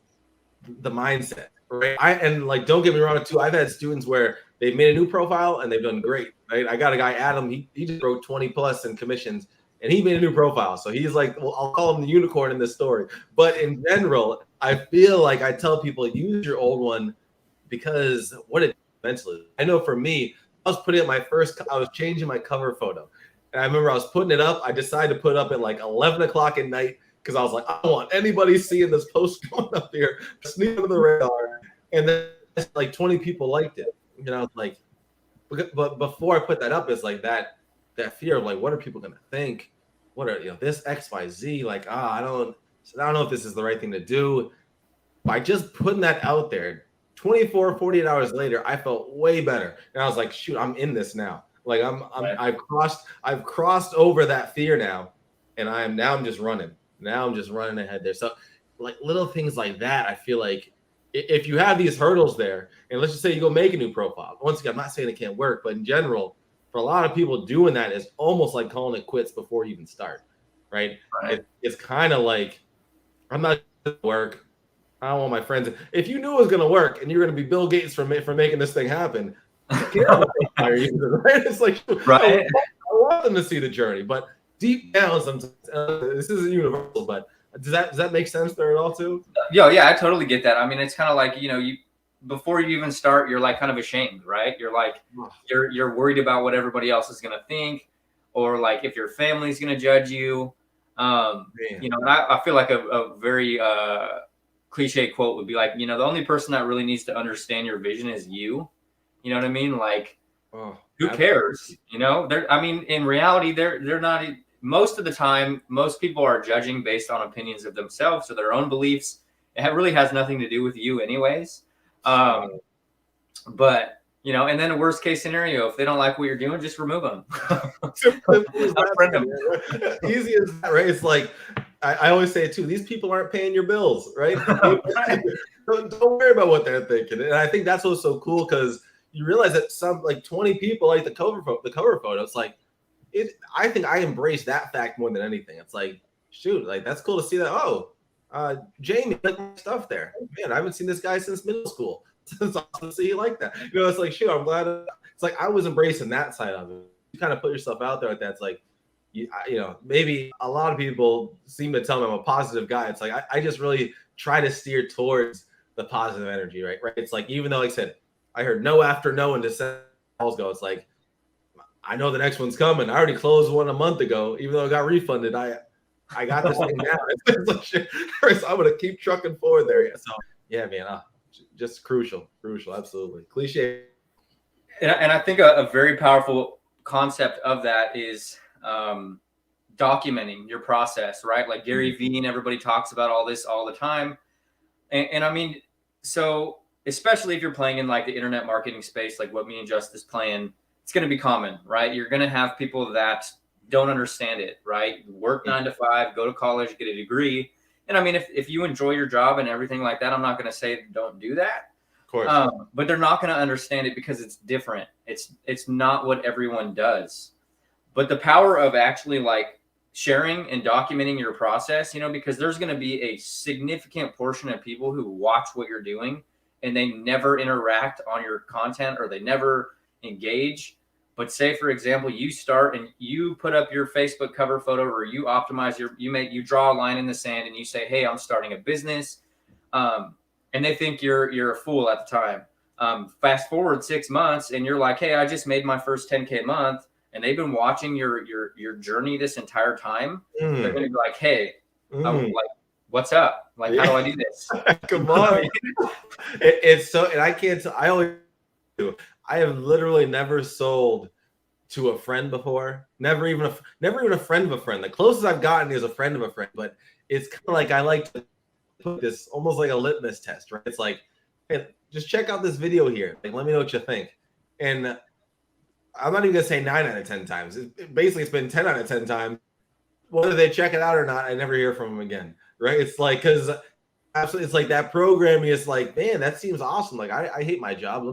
the mindset, right? And like, don't get me wrong too, I've had students where they've made a new profile and they've done great, right? I got a guy, Adam, he just wrote 20 plus in commissions and he made a new profile. So he's like, well, I'll call him the unicorn in this story. But in general, I feel like I tell people, use your old one, because what it eventually, I know for me, I was changing my cover photo. And I remember I was putting it up. I decided to put it up at like 11 o'clock at night because I was like, I don't want anybody seeing this post going up here, sneak under the radar. And then like 20 people liked it. I was like, but before I put that up, it's like that fear of like, what are people going to think? What are, this XYZ? Like, I don't know if this is the right thing to do. By just putting that out there, 24, 48 hours later, I felt way better. And I was like, shoot, I'm in this now. Like I've crossed over that fear now, and I'm just running. Now I'm just running ahead there. So like little things like that, I feel like if you have these hurdles there, and let's just say you go make a new profile. Once again, I'm not saying it can't work, but in general, for a lot of people, doing that is almost like calling it quits before you even start, right? It's kind of like, I'm not going to work. I don't want my friends. If you knew it was going to work and you're going to be Bill Gates for making this thing happen, right? It's like, right. I want them to see the journey, but deep down, sometimes this isn't universal. But does that make sense there at all too? Yeah, I totally get that. I mean, it's kind of like, you before you even start, you're like kind of ashamed, right? You're like, you're worried about what everybody else is going to think, or like if your family's going to judge you. And I feel like a very cliche quote would be like, the only person that really needs to understand your vision is you. You know what I mean? Like, who cares? In reality, they're not. Most of the time, most people are judging based on opinions of themselves or their own beliefs. It really has nothing to do with you, anyways. But and then a worst case scenario, if they don't like what you're doing, just remove them. Easy as that, right? It's like I always say too, these people aren't paying your bills, right? Don't worry about what they're thinking. And I think that's what's so cool, because you realize that some like 20 people like the cover photo. It's like I think I embrace that fact more than anything. It's like, shoot, like that's cool to see that. Jamie, like my stuff there. Man, I haven't seen this guy since middle school. It's awesome to see you like that. It's like, shoot, I'm glad. It's like I was embracing that side of it. You kind of put yourself out there like that. It's like, maybe a lot of people seem to tell me I'm a positive guy. It's like I just really try to steer towards the positive energy, right? It's like, even though, like I said, I heard no after no in December calls go, it's like, I know the next one's coming. I already closed one a month ago, even though I got refunded. I got this thing now. It's like, so I'm gonna keep trucking forward there. Yeah. So yeah, man, just crucial, absolutely cliche. And I think a very powerful concept of that is documenting your process, right? Like Gary Vee and everybody talks about all this all the time. And I mean, so especially if you're playing in like the internet marketing space, like what me and Justice playing, it's going to be common, right? You're going to have people that don't understand it, right? Work 9 to 5, go to college, get a degree. And I mean, if you enjoy your job and everything like that, I'm not going to say don't do that. Of course. But they're not going to understand it because it's different. It's not what everyone does. But the power of actually like sharing and documenting your process, because there's going to be a significant portion of people who watch what you're doing and they never interact on your content or they never engage. But say, for example, you start and you put up your Facebook cover photo or you optimize you draw a line in the sand and you say, hey, I'm starting a business. And they think you're a fool at the time. Fast forward 6 months and you're like, hey, I just made my first 10K month. And they've been watching your journey this entire time. They're going to be like, hey, like, what's up? Like, how do I do this? Come on. It's so, and I can't, I always do. I have literally never sold to a friend before. Never even a friend of a friend. The closest I've gotten is a friend of a friend, but it's kind of like, I like to put this almost like a litmus test, right? It's like, hey, just check out this video here. Like, let me know what you think. And I'm not even gonna say 9 out of 10 times. Basically, it's been 10 out of 10 times. Whether they check it out or not, I never hear from them again. Right? It's like, because absolutely, it's like that programming is like, man, that seems awesome. Like, I hate my job.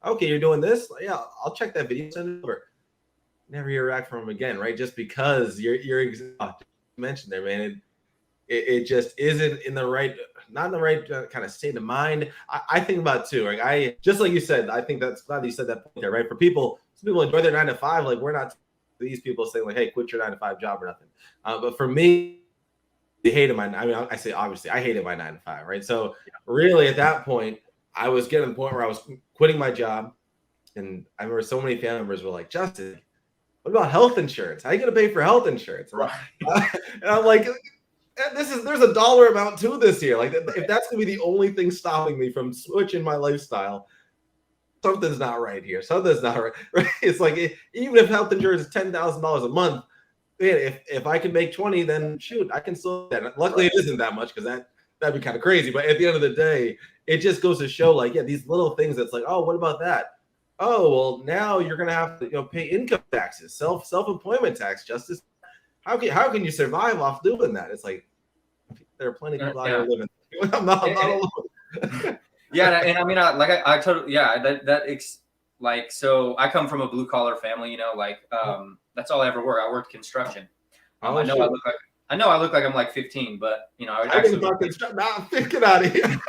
Okay, you're doing this? Yeah, I'll check that video, send it over. Never hear back from them again, right? Just because you mentioned there, man. It just isn't not in the right kind of state of mind. I think about it too. Like just like you said, I think that's glad you said that point there, right? For people, some people enjoy their 9 to 5. Like, we're not these people saying like, hey, quit your 9 to 5 job or nothing. But for me, they hated I say obviously I hated my 9 to 5, right? So really at that point, I was getting to the point where I was quitting my job. And I remember so many family members were like, Justin, what about health insurance? How are you going to pay for health insurance? Right. And I'm like, there's a dollar amount to this here. Like, if that's gonna be the only thing stopping me from switching my lifestyle, something's not right here. Something's not right. Right? It's like, even if health insurance is $10,000 a month, man, if I can make 20, then shoot, I can still do that. Luckily, it isn't that much because that'd be kind of crazy. But at the end of the day, it just goes to show, like, yeah, these little things. That's like, oh, what about that? Oh, well, now you're gonna have to pay income taxes, self-employment tax, Justice. How can you survive off doing that? It's like, there are plenty of people out here living. I'm not alone. Yeah, and I mean, I totally, like, so I come from a blue collar family, that's all I ever worked. I worked construction. I know I look like I'm like 15, but I didn't get out of here.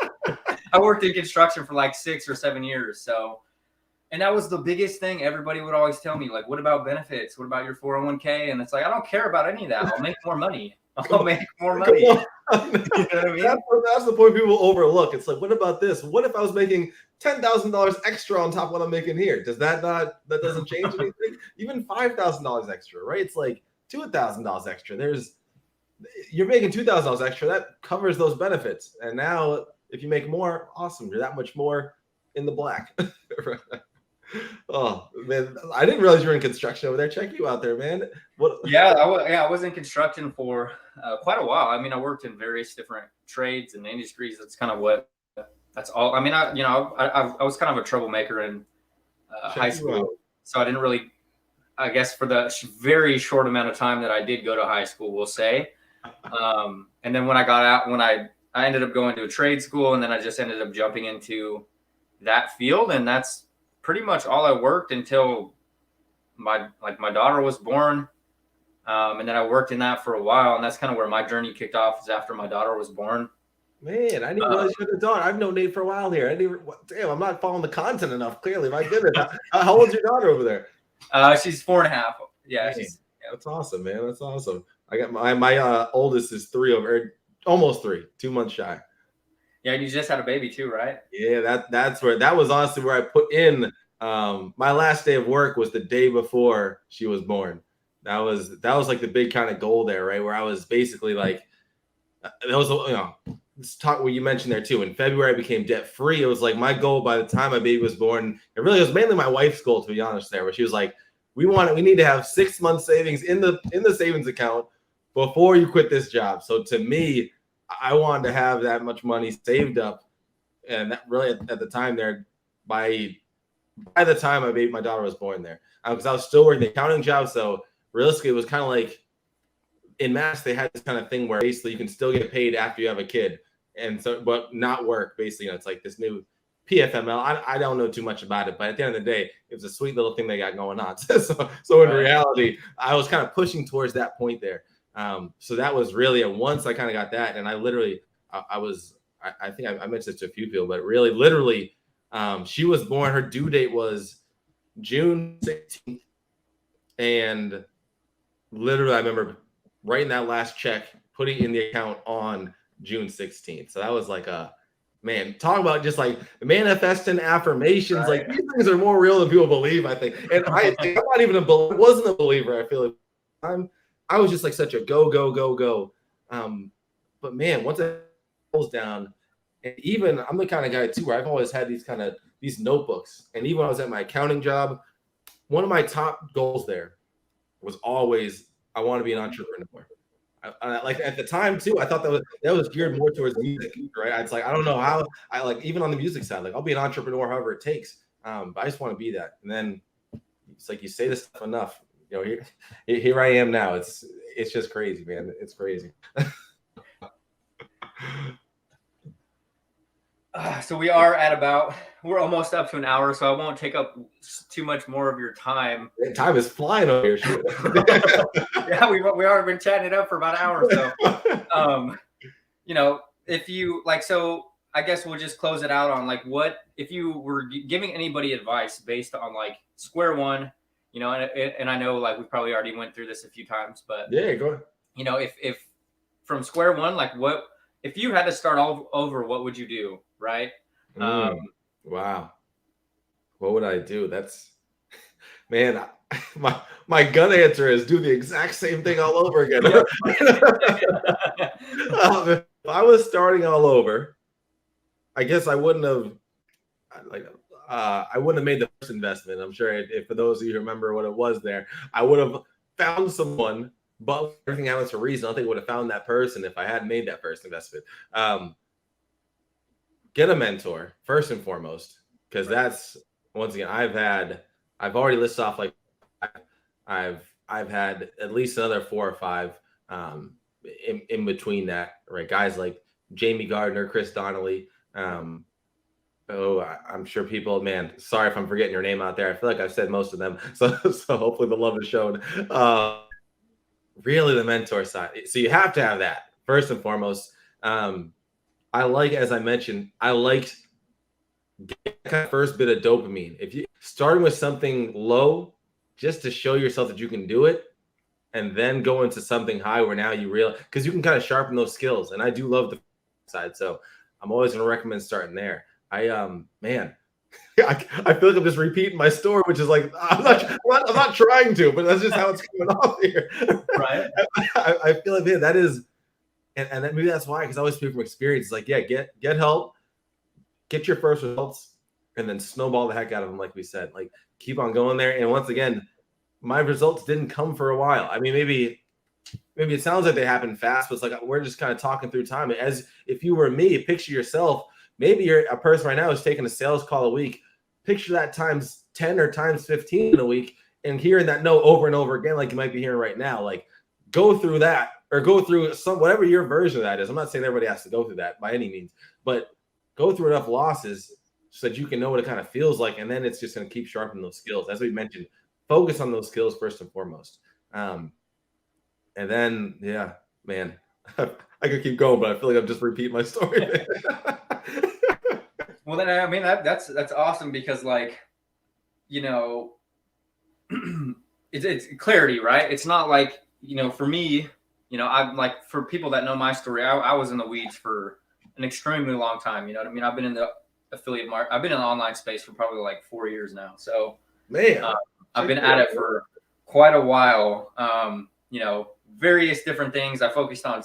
I worked in construction for like 6 or 7 years, so. And that was the biggest thing. Everybody would always tell me, like, what about benefits? What about your 401k? And it's like, I don't care about any of that. I'll make more money. I'll make more money. You know what I mean? That's the point people overlook. It's like, what about this? What if I was making $10,000 extra on top of what I'm making here? That doesn't change anything? Even $5,000 extra, right? It's like $2,000 extra. You're making $2,000 extra. That covers those benefits. And now if you make more, awesome. You're that much more in the black. Oh man, I didn't realize you were in construction over there. Check you out there, man. I was in construction for quite a while. I mean, I worked in various different trades and industries. That's all. I mean, I was kind of a troublemaker in high school, so I didn't really, I guess, for the very short amount of time that I did go to high school, we'll say. And then when I got out, I ended up going to a trade school, and then I just ended up jumping into that field, and that's pretty much all I worked until my daughter was born. And then I worked in that for a while, and that's kind of where my journey kicked off, is after my daughter was born. Man, I didn't realize you had a daughter. I've known Nate for a while here. Damn, I'm not following the content enough, clearly. My goodness. How old's your daughter over there? She's 4.5. Yeah. That's awesome, man. That's awesome. I got my oldest is 3 almost 3, 2 months shy. Yeah, you just had a baby too, right? Yeah, that was honestly where I put in my last day of work was the day before she was born. That was like the big kind of goal there, right? Where I was basically like, that was, let's talk what you mentioned there too. In February, I became debt free. It was like my goal by the time my baby was born. It really was mainly my wife's goal, to be honest, there, where she was like, we need to have 6 months savings in the savings account before you quit this job. So to me, I wanted to have that much money saved up. And that really at the time there, by the time my daughter was born there, because I was still working the accounting job. So realistically, it was kind of like, in Mass, they had this kind of thing where basically you can still get paid after you have a kid, and so but not work. Basically, it's like this new PFML. I don't know too much about it, but at the end of the day, it was a sweet little thing they got going on. So in reality, I was kind of pushing towards that point there. So that was really, and once I kind of got that, and I literally, I think I mentioned this to a few people, but really, literally, she was born. Her due date was June 16th, and literally, I remember writing that last check, putting it in the account on June 16th. So that was like man, talk about just like manifesting affirmations. Right. Like these things are more real than people believe, I think. And I'm not even wasn't a believer. I feel like I was just like such a go. But man, once it goes down, and even I'm the kind of guy too where I've always had these notebooks. And even when I was at my accounting job, one of my top goals there was always, I want to be an entrepreneur. Like at the time too, I thought that was geared more towards music, right? It's like, I don't know how I like, even on the music side, like I'll be an entrepreneur however it takes. But I just want to be that. And then it's like, you say this stuff enough, here I am now. It's just crazy, man. It's crazy. So we're almost up to an hour, so I won't take up too much more of your time. Time is flying over here. Yeah, we already been chatting it up for about an hour or so. If you like, so I guess we'll just close it out on like, what if you were giving anybody advice based on like square one, and I know like we probably already went through this a few times, but yeah, go ahead. If from square one, like what if you had to start all over, what would you do? Right. Wow. What would I do? That's, man, my gut answer is do the exact same thing all over again. If I was starting all over, I guess I wouldn't have made the first investment. I'm sure if for those of you who remember what it was there, I would have found someone, but everything happens for a reason. I don't think I would have found that person if I hadn't made that first investment. Get a mentor first and foremost, because that's, once again, I've already listed off like I've had at least another 4 or 5 in between that, right? Guys like Jamie Gardner, Chris Donnelly. I'm sure people, man, sorry if I'm forgetting your name out there. I feel like I've said most of them. So hopefully the love is shown. Really the mentor side. So you have to have that first and foremost. I like, as I mentioned, I liked that kind of first bit of dopamine. If you starting with something low, just to show yourself that you can do it, and then go into something high where now you realize, because you can kind of sharpen those skills. And I do love the side, so I'm always going to recommend starting there. I feel like I'm just repeating my story, which is like I'm not trying to, but that's just how it's coming off here. Right. I feel like, man, that is. And maybe that's why, because I always speak from experience. It's like, yeah, get help, get your first results, and then snowball the heck out of them, like we said. Like, keep on going there. And once again, my results didn't come for a while. I mean, maybe it sounds like they happen fast, but it's like we're just kind of talking through time. As if you were me, picture yourself. Maybe you're a person right now who's taking a sales call a week. Picture that times 10 or times 15 in a week, and hearing that no over and over again, like you might be hearing right now. Like, go through that. Or go through whatever your version of that is. I'm not saying everybody has to go through that by any means, but go through enough losses so that you can know what it kind of feels like, and then it's just going to keep sharpening those skills. As we mentioned, focus on those skills first and foremost. And then, yeah, man, I could keep going, but I feel like I'm just repeating my story. Well, then, I mean, that's awesome, because like, it's clarity, right? It's not like, for me, I'm like, for people that know my story, I was in the weeds for an extremely long time. You know what I mean? I've been in the I've been in the online space for probably like 4 years now. So, man, I've been at it for quite a while. Various different things. I focused on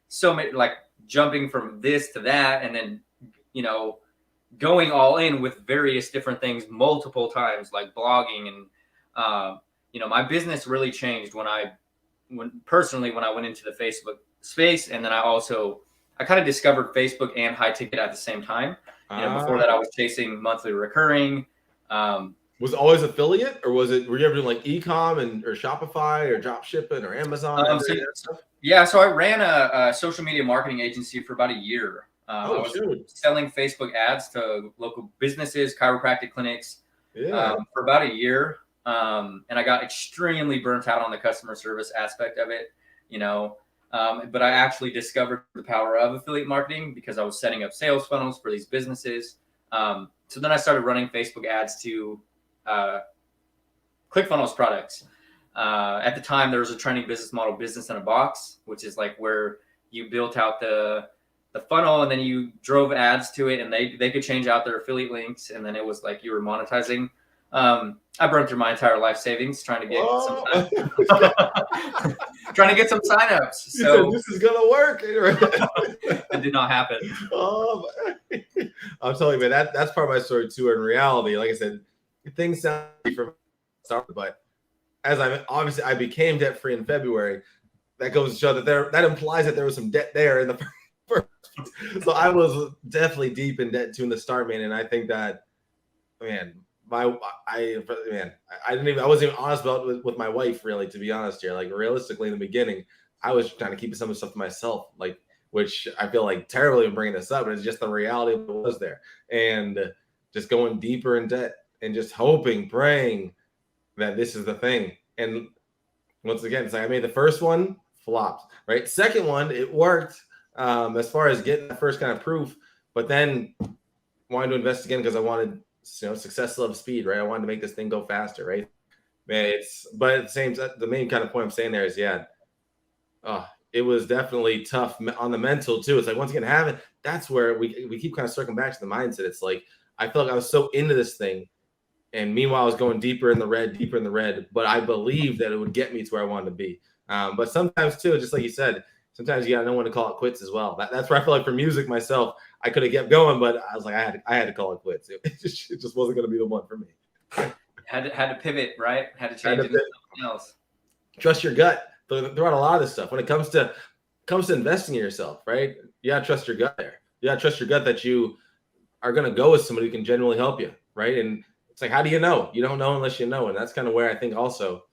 so many, like jumping from this to that, and then, going all in with various different things multiple times, like blogging. And, my business really changed when I went into the Facebook space. And then I kind of discovered Facebook and high ticket at the same time. Before that I was chasing monthly recurring. Was it always affiliate, or were you ever doing like e-com or Shopify or drop shipping or Amazon? So I ran a social media marketing agency for about a year. I was selling Facebook ads to local businesses, chiropractic clinics, for about a year. And I got extremely burnt out on the customer service aspect of it, but I actually discovered the power of affiliate marketing because I was setting up sales funnels for these businesses. So then I started running Facebook ads to ClickFunnels products. At the time, there was a trending business model, business in a box, which is like where you built out the funnel and then you drove ads to it, and they could change out their affiliate links, and then it was like you were monetizing. I burned through my entire life savings trying to get some signups. So this is gonna work. It did not happen. I'm telling you, man, that's part of my story too. In reality, like I said, things sound from start, but as I became debt free in February. That goes to show that implies that there was some debt there in the first. So I was definitely deep in debt too in the start, man. And I think that, man, I wasn't even honest about it with my wife, really, to be honest here. Like realistically, in the beginning, I was trying to keep some of the stuff to myself, like, which I feel like terribly in bringing this up, but it's just the reality of what was there, and just going deeper in debt and just hoping, praying that this is the thing. And once again, it's like I made the first one, flopped, right? Second one, it worked as far as getting the first kind of proof, but then wanted to invest again because I wanted, success loves speed, right? I wanted to make this thing go faster, right? Man, but at the same time, the main kind of point I'm saying there is, it was definitely tough on the mental too. It's like, once again, that's where we keep kind of circling back to the mindset. It's like, I felt like I was so into this thing, and meanwhile, I was going deeper in the red, but I believed that it would get me to where I wanted to be. But sometimes too, just like you said, sometimes you gotta know when to call it quits as well. That's where I feel like for music myself, I could have kept going, but I was like, I had to call it quits. It just wasn't going to be the one for me. Had to pivot, right? Had to change into something else. Trust your gut throughout a lot of this stuff. When it comes to investing in yourself, right? You gotta trust your gut there. You gotta trust your gut that you are going to go with somebody who can genuinely help you, right? And it's like, how do you know? You don't know unless you know. And that's kind of where I think also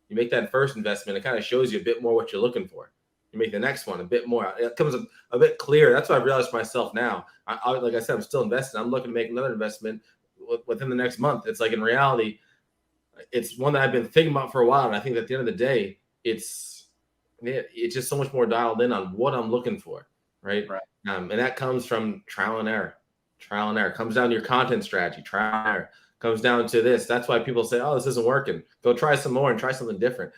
you make that first investment, it kind of shows you a bit more what you're looking for. You make the next one a bit more. It comes a bit clearer. That's what I've realized for myself now. Like I said, I'm still investing. I'm looking to make another investment within the next month. It's like, in reality, it's one that I've been thinking about for a while. And I think at the end of the day, it's just so much more dialed in on what I'm looking for, right? And that comes from trial and error. Trial and error. Comes down to your content strategy. Trial and error. Comes down to this. That's why people say, oh, this isn't working. Go try some more and try something different.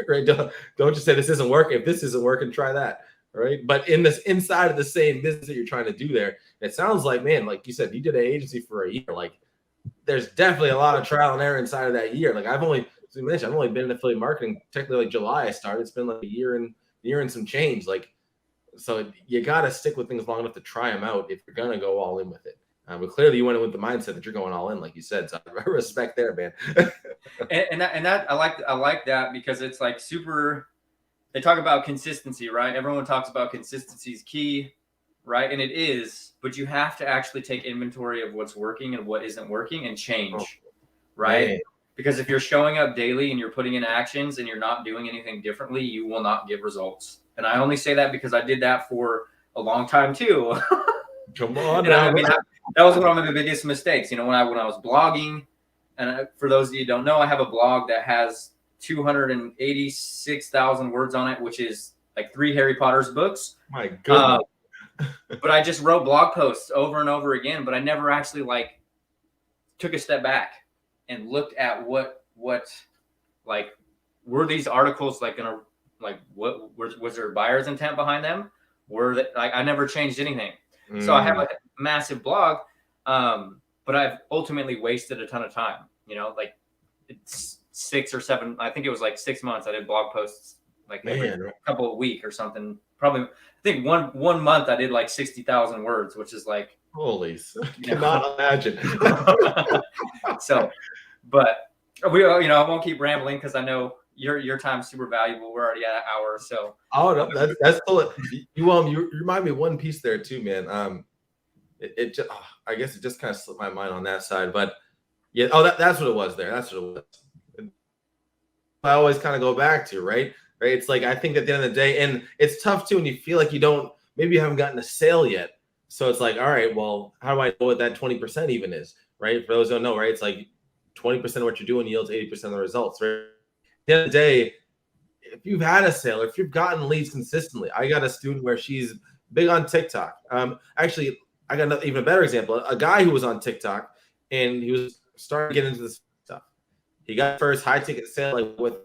Right? Don't just say this isn't working. If this isn't working, try that. Right. But inside of the same business that you're trying to do there, it sounds like, man, like you said, you did an agency for a year. Like, there's definitely a lot of trial and error inside of that year. Like, I've only been in affiliate marketing technically like July I started. It's been like a year and some change. Like, so you got to stick with things long enough to try them out if you're going to go all in with it. But clearly you went in with the mindset that you're going all in, like you said. So I respect there, man. and that I like that, because it's like super. They talk about consistency, right? Everyone talks about consistency is key, right? And it is, but you have to actually take inventory of what's working and what isn't working and change, right? Man. Because if you're showing up daily and you're putting in actions and you're not doing anything differently, you will not get results. And I only say that because I did that for a long time too. Come on, that was one of my biggest mistakes. When I was blogging, and for those of you who don't know, I have a blog that has 286,000 words on it, which is like 3 Harry Potter's books. My goodness. But I just wrote blog posts over and over again, but I never actually took a step back and looked at what were these articles gonna, what was there buyer's intent behind them? I never changed anything. So I have a massive blog, but I've ultimately wasted a ton of time. It's 6 or 7, I think it was like 6 months. I did blog posts like every Man, couple of week or something. Probably, I think one month I did like 60,000 words, which is like, holy, you know. cannot imagine. So, but we, you know, I won't keep rambling because I know your time's super valuable. We're already at an hour, so. Oh no, that's still you remind me of one piece there too, man. It just I guess it just kind of slipped my mind on that side, but yeah. Oh, that's what it was there. That's what it was. I always kind of go back to right. It's like I think at the end of the day, and it's tough too when you feel like maybe you haven't gotten a sale yet. So it's like, all right, well, how do I know what that 20% even is, right? For those who don't know, right? It's like 20% of what you're doing yields 80% of the results, right? At the end of the day, if you've had a sale, or if you've gotten leads consistently, I got a student where she's big on TikTok. Actually, I got another, even a better example. A guy who was on TikTok and he was starting to get into this stuff. He got first high ticket sale like with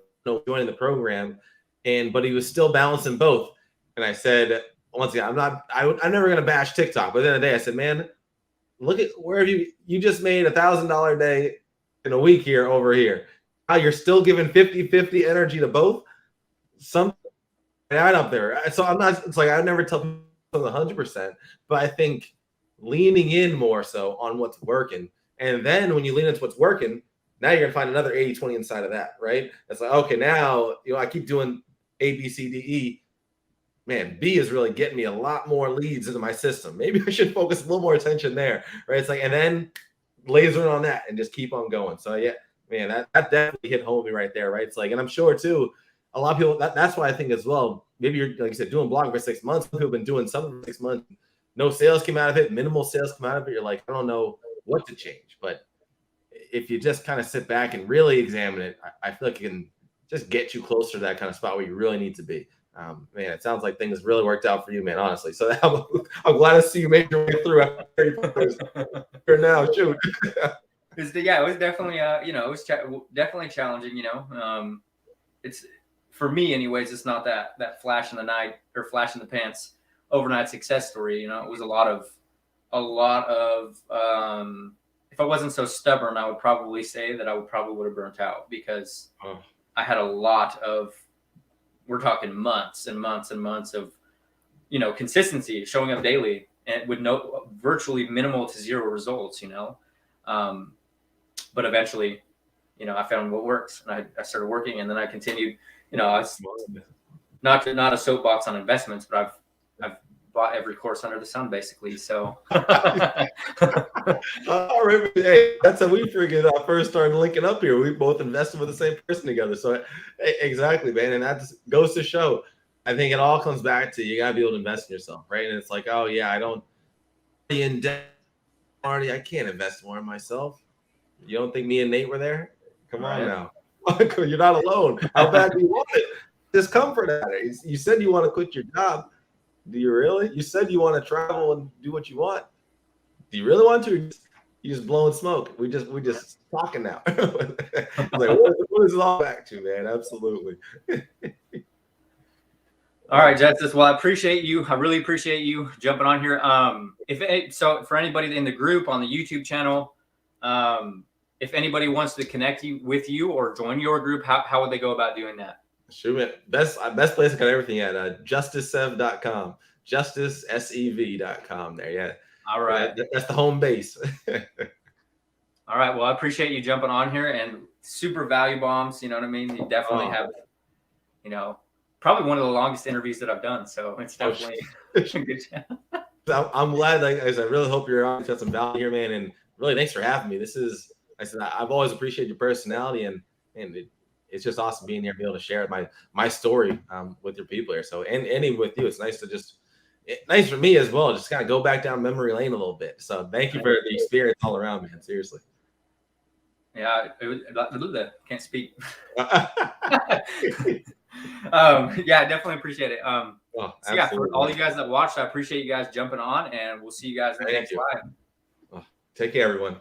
joining the program, but he was still balancing both. And I said, once again, I'm never gonna bash TikTok, but at the end of the day, I said, man, look at where you just made $1,000 a day in a week here over here. Now you're still giving 50-50 energy to both. Something right up there. So I'm not, it's like I never tell people 100%, but I think leaning in more so on what's working. And then when you lean into what's working, now you're gonna find another 80-20 inside of that, right? It's like, okay, now I keep doing A, B, C, D, E. Man, B is really getting me a lot more leads into my system. Maybe I should focus a little more attention there, right? It's like, and then laser on that and just keep on going. So yeah, man, that definitely hit home me right there, right? It's like, and I'm sure too, a lot of people, that's why I think as well, maybe you're, like you said, doing blogging for 6 months. Some people have been doing something for 6 months. No sales came out of it, minimal sales come out of it. You're like, I don't know what to change. But if you just kind of sit back and really examine it, I feel like it can just get you closer to that kind of spot where you really need to be. Man, it sounds like things really worked out for you, man, honestly. So I'm glad to see you made your way through for now. Shoot. It was definitely, it was definitely challenging, it's, for me anyways, it's not that flash in the night or flash in the pants overnight success story. It was a lot of if I wasn't so stubborn, I would probably say that I would have burnt out because I had a lot of, we're talking months and months and months of, consistency, showing up daily and with virtually minimal to zero results, but eventually, I found what works and I started working, and then I continued, I was not a soapbox on investments, but I've bought every course under the sun basically. So all right, hey, that's how we figured out first started linking up here. We both invested with the same person together. So exactly, man. And that just goes to show, I think it all comes back to you gotta be able to invest in yourself, right? And it's like, oh yeah, I don't in debt already, I can't invest more in myself. You don't think me and Nate were there? Come on now. You're not alone. How bad do you want it? Discomfort at it. You said you want to quit your job. Do you really? You said you want to travel and do what you want. Do you really want to? You just blowing smoke. We just talking now. Like, what is it all back to, man? Absolutely. All right, Justice. Well, I appreciate you. I really appreciate you jumping on here. So for anybody in the group on the YouTube channel, if anybody wants to connect with you or join your group, how would they go about doing that? Sure, man. Best place to cut everything at justicesev.com. justicesev.com there. Yeah. All right. That's the home base. All right. Well, I appreciate you jumping on here and super value bombs. You know what I mean? You definitely have, probably one of the longest interviews that I've done. So it's definitely a good channel. I'm glad. Like I said, I really hope you're on. Got some value here, man. And really, thanks for having me. I've always appreciated your personality, and it's just awesome being here, be able to share my story with your people here. So and even with you, it's nice to nice for me as well. Just kind of go back down memory lane a little bit. So thank you for the experience all around, man. Seriously. Yeah, can't speak. Yeah, definitely appreciate it. So yeah, for all you guys that watched, I appreciate you guys jumping on, and we'll see you guys in the next live. Take care, everyone.